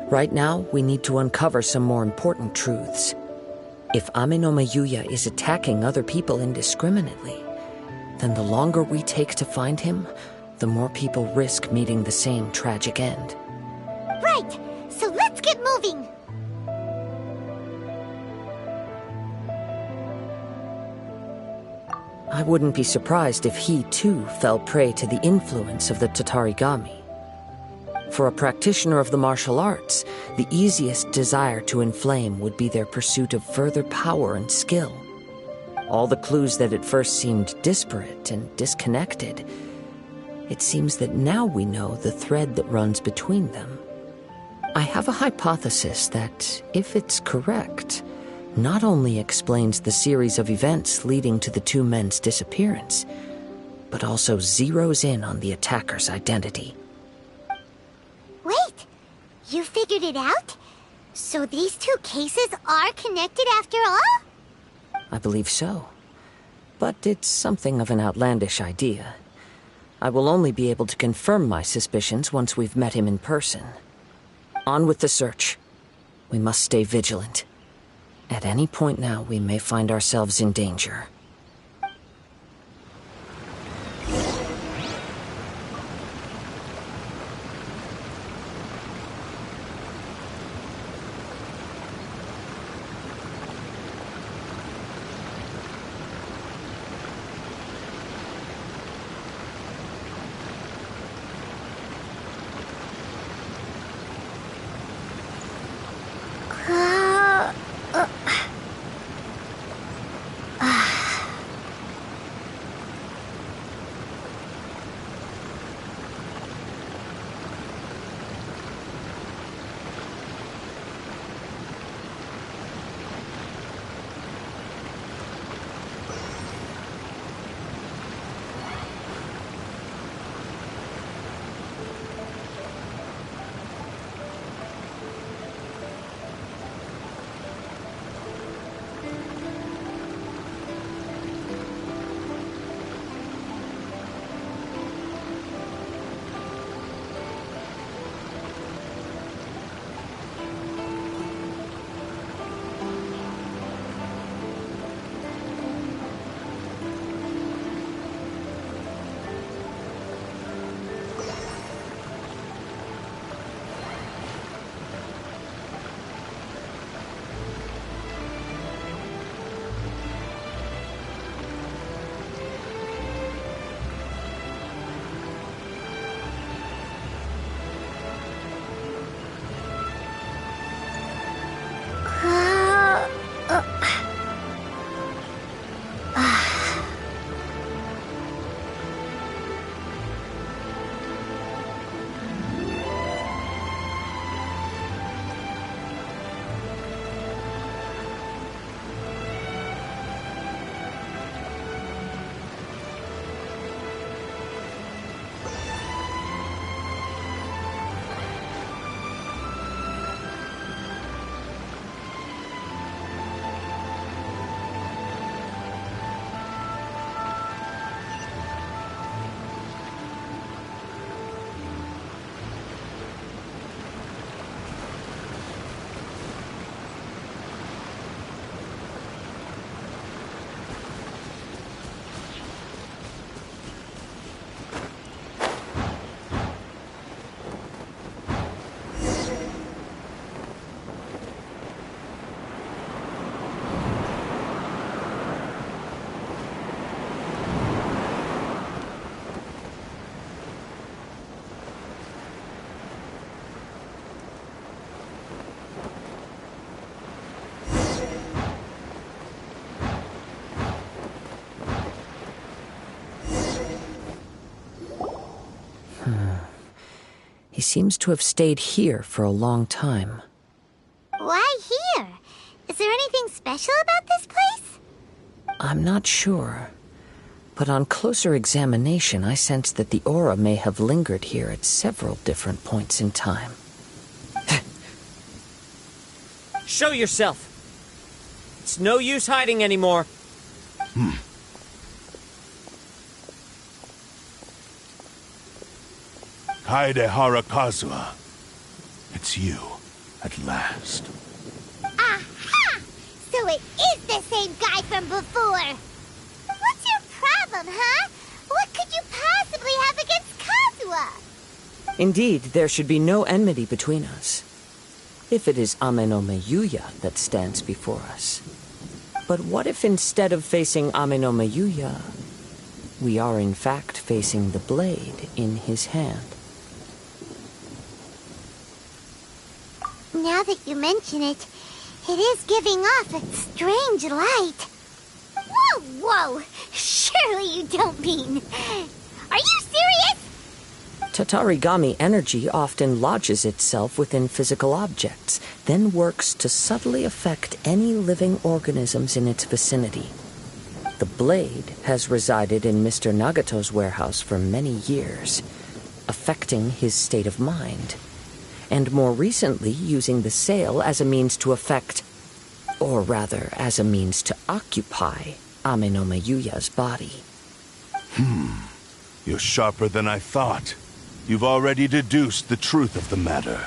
Right now, we need to uncover some more important truths. If Ame no Mayuya is attacking other people indiscriminately, then the longer we take to find him, the more people risk meeting the same tragic end. Right, so let's get moving. I wouldn't be surprised if he, too, fell prey to the influence of the Tatarigami. For a practitioner of the martial arts, the easiest desire to inflame would be their pursuit of further power and skill. All the clues that at first seemed disparate and disconnected, it seems that now we know the thread that runs between them. I have a hypothesis that, if it's correct, not only explains the series of events leading to the two men's disappearance, but also zeroes in on the attacker's identity. Wait, you figured it out? So these two cases are connected after all? I believe so. But it's something of an outlandish idea. I will only be able to confirm my suspicions once we've met him in person. On with the search. We must stay vigilant. At any point now, we may find ourselves in danger. He seems to have stayed here for a long time. Why here? Is there anything special about this place? I'm not sure. But on closer examination, I sense that the aura may have lingered here at several different points in time. Show yourself! It's no use hiding anymore. Kaede Hara Kazuha. it's you, at last. Aha! So it is the same guy from before. What's your problem, huh? What could you possibly have against Kazuha? Indeed, there should be no enmity between us. If it is Amenome Yuya that stands before us. But what if instead of facing Amenome Yuya, we are in fact facing the blade in his hand? Now that you mention it, it is giving off a strange light. Whoa, whoa! Surely you don't mean... Are you serious? Tatarigami energy often lodges itself within physical objects, then works to subtly affect any living organisms in its vicinity. The blade has resided in Mr. Nagato's warehouse for many years, affecting his state of mind, and more recently using the sale as a means to affect, or rather as a means to occupy, Amenome Yuya's body. You're sharper than I thought. You've already deduced the truth of the matter.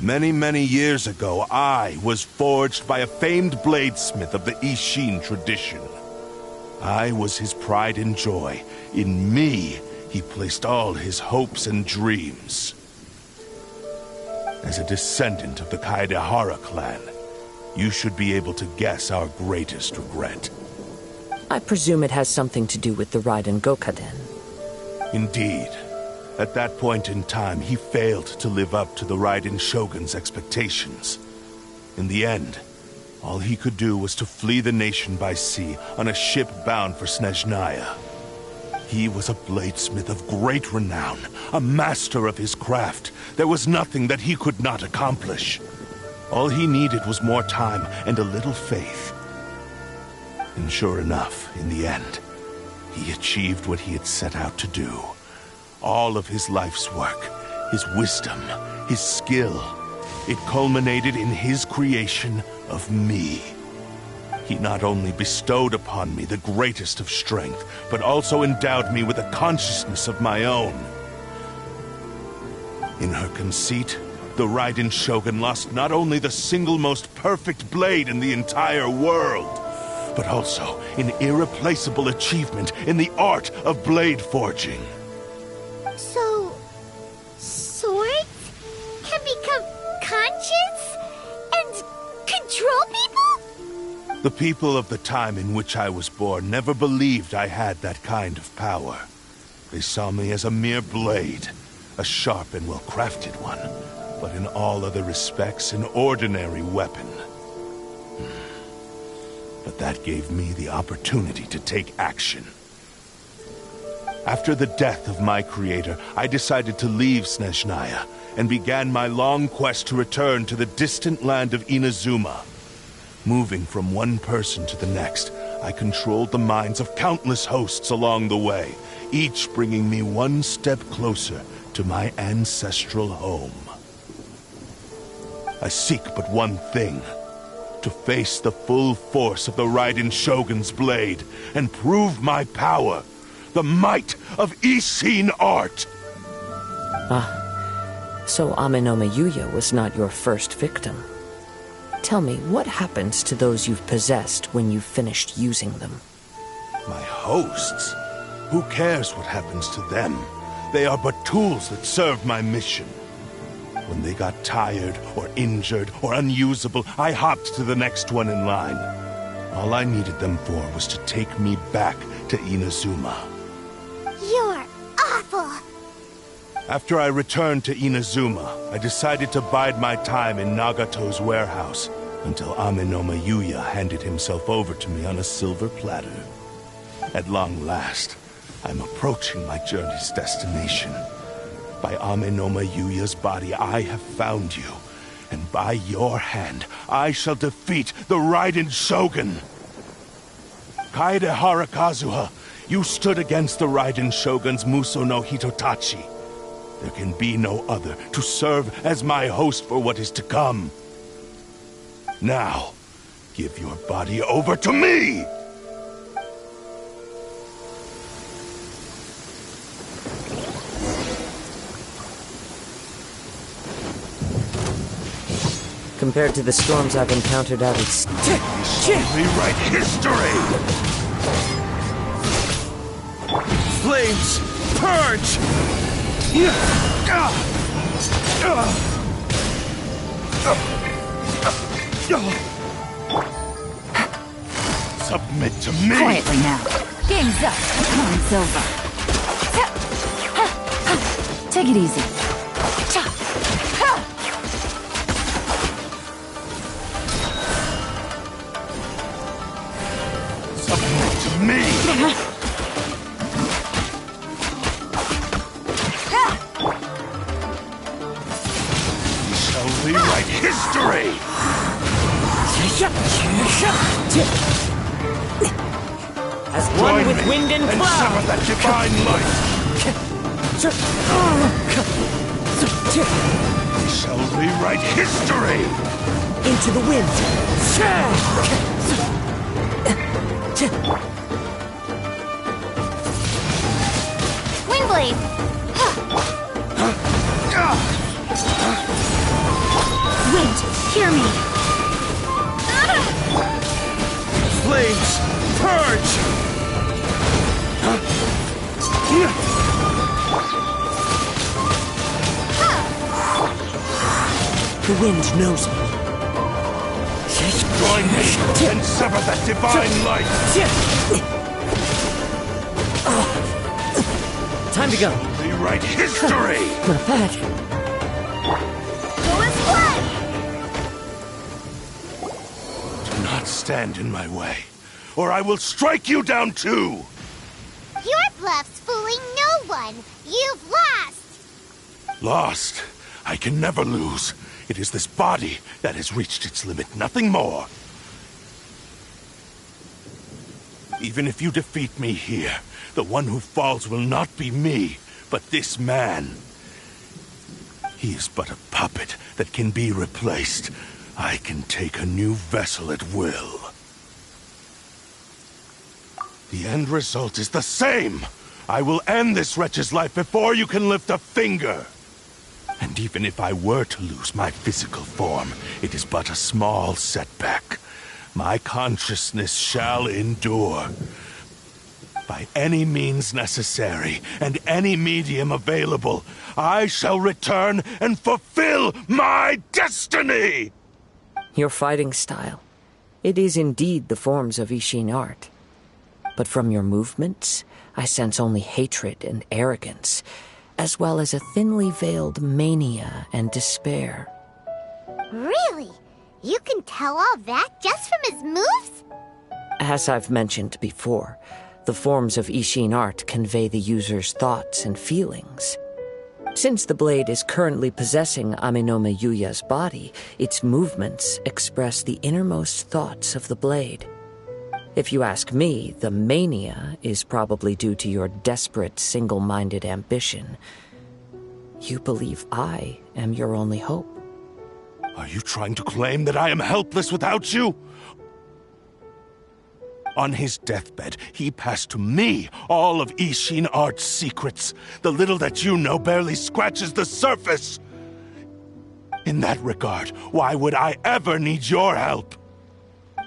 Many, many years ago, I was forged by a famed bladesmith of the Ishin tradition. I was his pride and joy. In me, he placed all his hopes and dreams. As a descendant of the Kaedehara clan, you should be able to guess our greatest regret. I presume it has something to do with the Raiden Gokaden. Indeed. At that point in time, he failed to live up to the Raiden Shogun's expectations. In the end, all he could do was to flee the nation by sea on a ship bound for Snezhnaya. He was a bladesmith of great renown, a master of his craft. There was nothing that he could not accomplish. All he needed was more time and a little faith. And sure enough, in the end, he achieved what he had set out to do. All of his life's work, his wisdom, his skill, it culminated in his creation of me. He not only bestowed upon me the greatest of strength, but also endowed me with a consciousness of my own. In her conceit, the Raiden Shogun lost not only the single most perfect blade in the entire world, but also an irreplaceable achievement in the art of blade forging. So... swords can become conscious and control people? The people of the time in which I was born never believed I had that kind of power. They saw me as a mere blade, a sharp and well-crafted one, but in all other respects an ordinary weapon. But that gave me the opportunity to take action. After the death of my creator, I decided to leave Snezhnaya and began my long quest to return to the distant land of Inazuma. Moving from one person to the next, I controlled the minds of countless hosts along the way, each bringing me one step closer to my ancestral home. I seek but one thing: to face the full force of the Raiden Shogun's blade and prove my power, the might of Ishin art. So Amenome Yuya was not your first victim. Tell me, what happens to those you've possessed when you've finished using them? My hosts? Who cares what happens to them? They are but tools that serve my mission. When they got tired, or injured, or unusable, I hopped to the next one in line. All I needed them for was to take me back to Inazuma. You're awful! After I returned to Inazuma, I decided to bide my time in Nagato's warehouse until Amenome Yuya handed himself over to me on a silver platter. At long last, I'm approaching my journey's destination. By Amenome Yuya's body, I have found you, and by your hand, I shall defeat the Raiden Shogun! Kaedehara Kazuha, you stood against the Raiden Shogun's Muso no Hitotachi. There can be no other to serve as my host for what is to come. Now, give your body over to me! compared to the storms I've encountered out at sea. Rewrite history! Flames, purge! Submit to me! Quietly now. Game's up. Come on, Silva. Take it easy. Submit to me! We shall rewrite history! As one with wind and sever cloud! that divine light! We shall rewrite history! Into the wind! Windblade! Wind, hear me. Flames, purge! The wind knows me. Join me and sever that divine light! Time to go. Rewrite history! Not bad. Go as one! Do not stand in my way, or I will strike you down too! Your bluff's fooling no one. You've lost. Lost? I can never lose. It is this body that has reached its limit, nothing more. Even if you defeat me here, the one who falls will not be me, but this man. He is but a puppet that can be replaced. I can take a new vessel at will. The end result is the same! I will end this wretch's life before you can lift a finger! And even if I were to lose my physical form, it is but a small setback. My consciousness shall endure. By any means necessary, and any medium available, I shall return and fulfill my destiny! Your fighting style. It is indeed the forms of Ishin art. But from your movements, I sense only hatred and arrogance, as well as a thinly veiled mania and despair. Really? You can tell all that just from his moves? As I've mentioned before, the forms of Ishin art convey the user's thoughts and feelings. Since the blade is currently possessing Aminome Yuya's body, its movements express the innermost thoughts of the blade. If you ask me, the mania is probably due to your desperate, single-minded ambition. You believe I am your only hope. Are you trying to claim that I am helpless without you? On his deathbed, he passed to me all of Ishin art's secrets. The little that you know barely scratches the surface. In that regard, why would I ever need your help?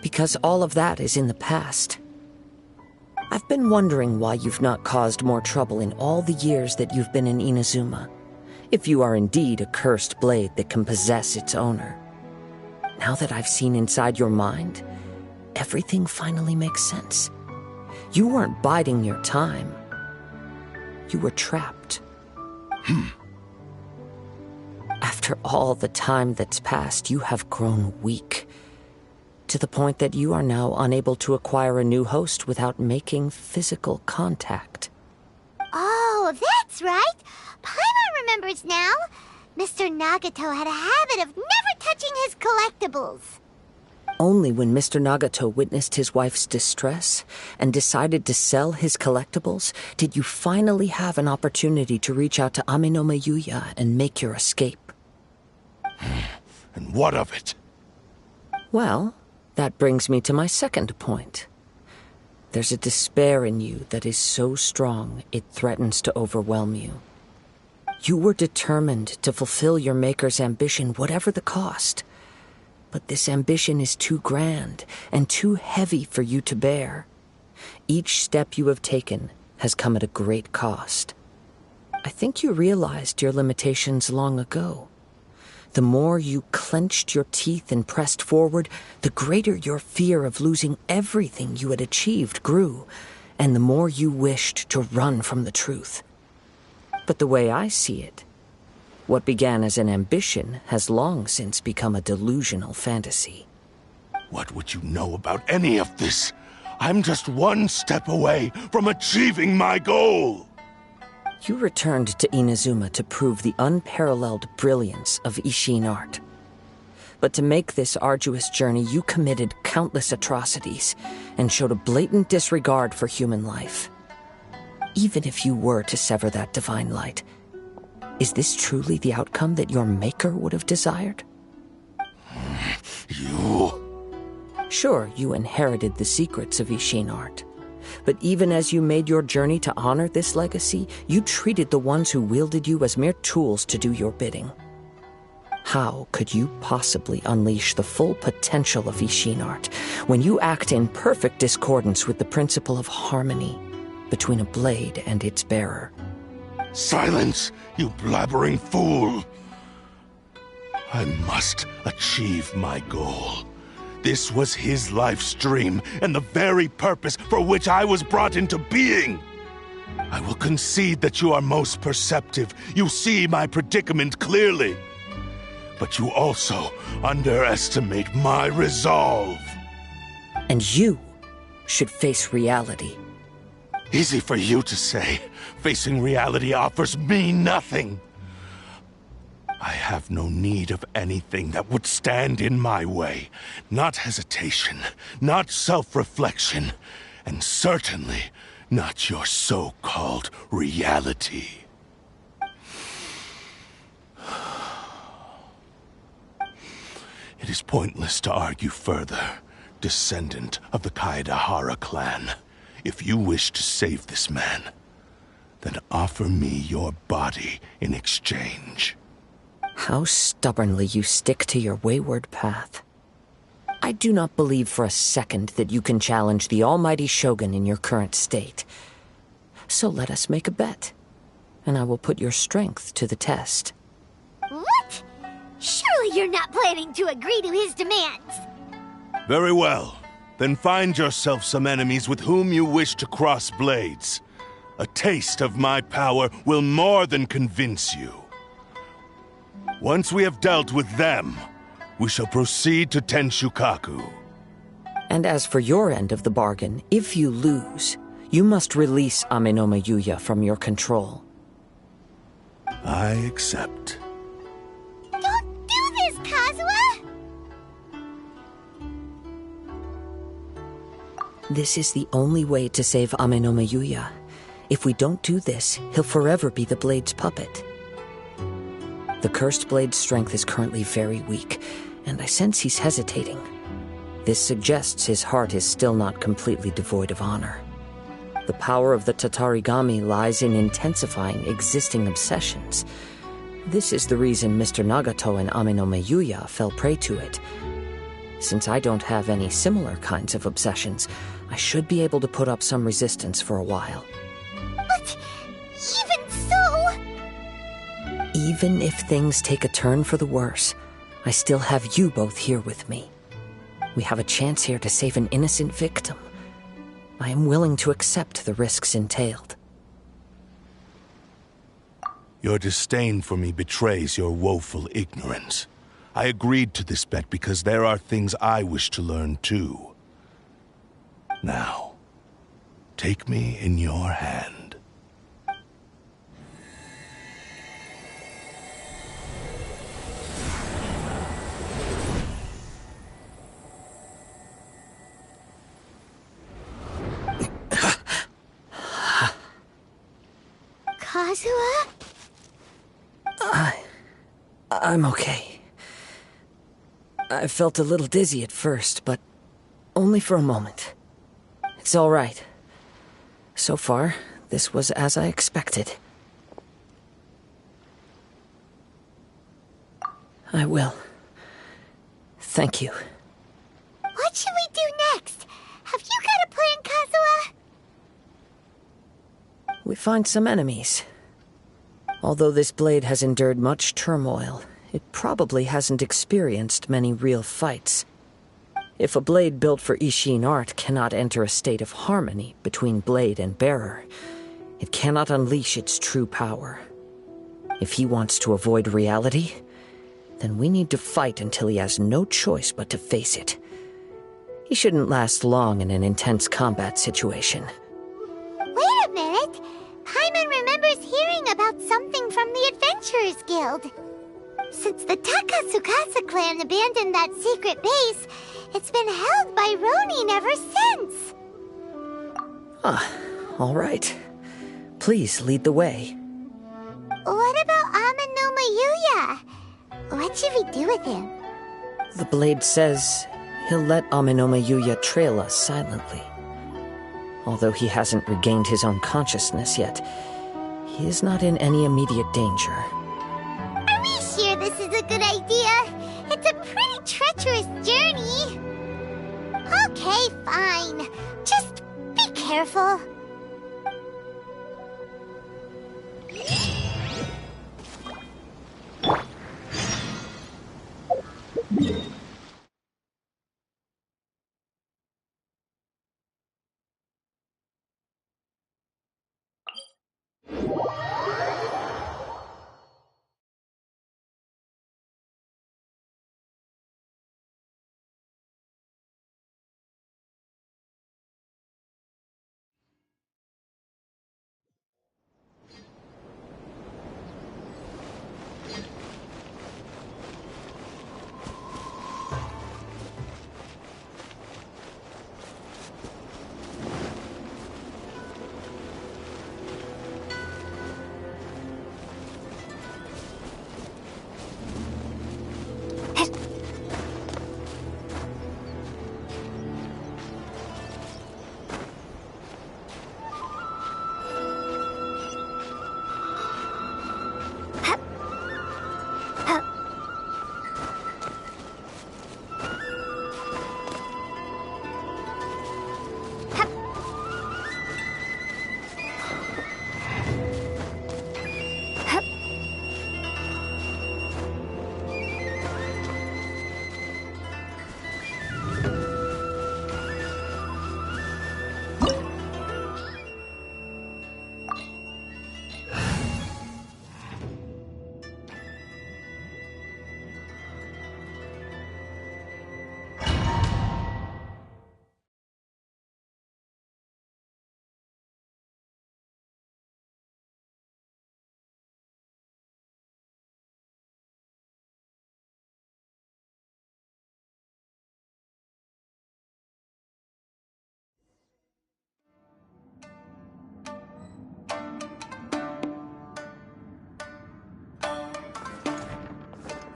Because all of that is in the past. I've been wondering why you've not caused more trouble in all the years that you've been in Inazuma. If you are indeed a cursed blade that can possess its owner. Now that I've seen inside your mind, everything finally makes sense. You weren't biding your time. You were trapped. After all the time that's passed, you have grown weak. To the point that you are now unable to acquire a new host without making physical contact. Oh, that's right. Paimon remembers now. Mr. Nagato had a habit of never touching his collectibles. Only when Mr. Nagato witnessed his wife's distress and decided to sell his collectibles did you finally have an opportunity to reach out to Aminome Yuya and make your escape. And what of it? Well, that brings me to my second point. There's a despair in you that is so strong it threatens to overwhelm you. You were determined to fulfill your maker's ambition, whatever the cost. But this ambition is too grand and too heavy for you to bear. Each step you have taken has come at a great cost. I think you realized your limitations long ago. The more you clenched your teeth and pressed forward, the greater your fear of losing everything you had achieved grew, and the more you wished to run from the truth. But the way I see it, what began as an ambition has long since become a delusional fantasy. What would you know about any of this? I'm just one step away from achieving my goal! You returned to Inazuma to prove the unparalleled brilliance of Ishin art. But to make this arduous journey, you committed countless atrocities and showed a blatant disregard for human life. Even if you were to sever that divine light, is this truly the outcome that your maker would have desired? You... Sure, you inherited the secrets of Ishin art. But even as you made your journey to honor this legacy, you treated the ones who wielded you as mere tools to do your bidding. How could you possibly unleash the full potential of Ishin art when you act in perfect discordance with the principle of harmony between a blade and its bearer? Silence, you blabbering fool! I must achieve my goal. This was his life's dream, and the very purpose for which I was brought into being. I will concede that you are most perceptive. You see my predicament clearly. But you also underestimate my resolve. And you should face reality. Easy for you to say. Facing reality offers me nothing. I have no need of anything that would stand in my way. Not hesitation, not self-reflection, and certainly not your so-called reality. It is pointless to argue further, descendant of the Kaedahara clan. If you wish to save this man, then offer me your body in exchange. How stubbornly you stick to your wayward path. I do not believe for a second that you can challenge the almighty Shogun in your current state. So let us make a bet, and I will put your strength to the test. What? Surely you're not planning to agree to his demands. Very well. Then find yourself some enemies with whom you wish to cross blades. A taste of my power will more than convince you. Once we have dealt with them, we shall proceed to Tenshukaku. And as for your end of the bargain, if you lose, you must release Amenoma Yuya from your control. I accept. Don't do this, Kazuha! This is the only way to save Amenoma Yuya. If we don't do this, he'll forever be the Blade's puppet. The Cursed Blade's strength is currently very weak, and I sense he's hesitating. This suggests his heart is still not completely devoid of honor. The power of the Tatarigami lies in intensifying existing obsessions. This is the reason Mr. Nagato and Amenoma Yuya fell prey to it. Since I don't have any similar kinds of obsessions, I should be able to put up some resistance for a while. But even so... Even if things take a turn for the worse, I still have you both here with me. We have a chance here to save an innocent victim. I am willing to accept the risks entailed. Your disdain for me betrays your woeful ignorance. I agreed to this bet because there are things I wish to learn too. Now, take me in your hand. Kazuha? I'm okay. I felt a little dizzy at first, but only for a moment. It's all right. So far, this was as I expected. I will. Thank you. What should we do next? Have you got a plan, Kazuha? We find some enemies. Although this blade has endured much turmoil, it probably hasn't experienced many real fights. If a blade built for Ishin art cannot enter a state of harmony between blade and bearer, it cannot unleash its true power. If he wants to avoid reality, then we need to fight until he has no choice but to face it. He shouldn't last long in an intense combat situation. Wait a minute! Paimon remembers hearing about something from the Adventurers Guild. Since the Takatsukasa clan abandoned that secret base, it's been held by Ronin ever since. All right. Please lead the way. What about Amano Mayuya? What should we do with him? The blade says he'll let Amenoma Yuya trail us silently. Although he hasn't regained his own consciousness yet, he is not in any immediate danger. Are we sure this is a good idea? It's a pretty treacherous journey. Okay, fine. Just be careful.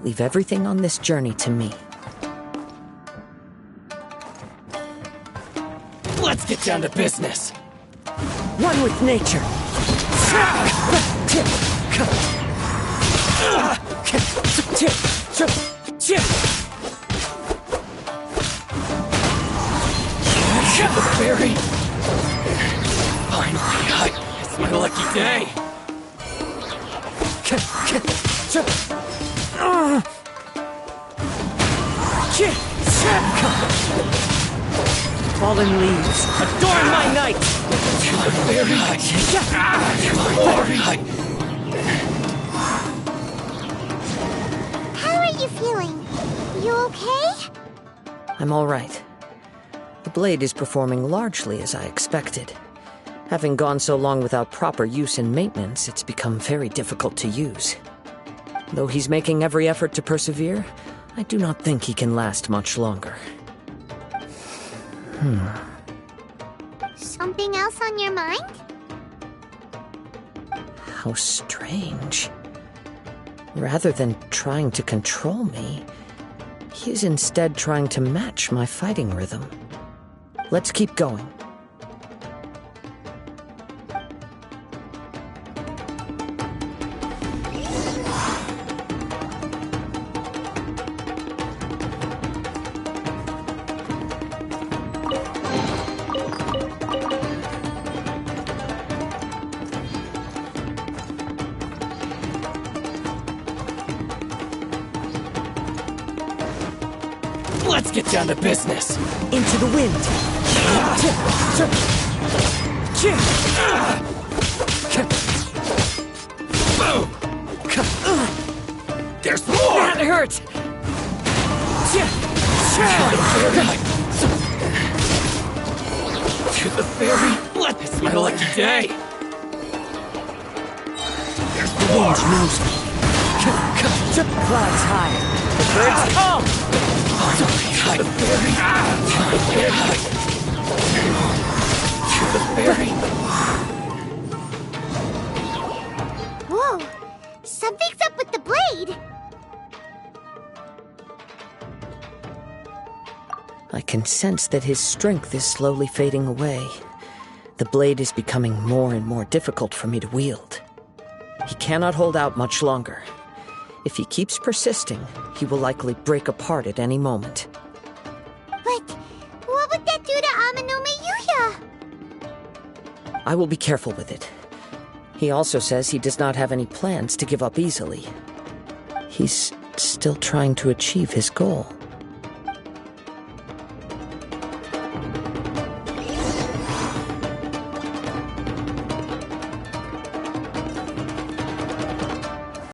Leave everything on this journey to me. Let's get down to business. One with nature. The berry. Finally, it's my lucky day. Fallen leaves, adorn my night! How are you feeling? You okay? I'm all right. The blade is performing largely as I expected. Having gone so long without proper use and maintenance, it's become very difficult to use. Though he's making every effort to persevere, I do not think he can last much longer. Something else on your mind? How strange. Rather than trying to control me, he is instead trying to match my fighting rhythm. Let's keep going. Let's get down to business. Into the wind. There's more! That hurt! To the ferry. It's my lucky day. There's The more! wind knows me. Clouds high. The birds call! To the ferry. To the ferry. Whoa! Something's up with the blade! I can sense that his strength is slowly fading away. The blade is becoming more and more difficult for me to wield. He cannot hold out much longer. If he keeps persisting, he will likely break apart at any moment. But what would that do to Amanome Yuya? I will be careful with it. He also says he does not have any plans to give up easily. He's still trying to achieve his goal.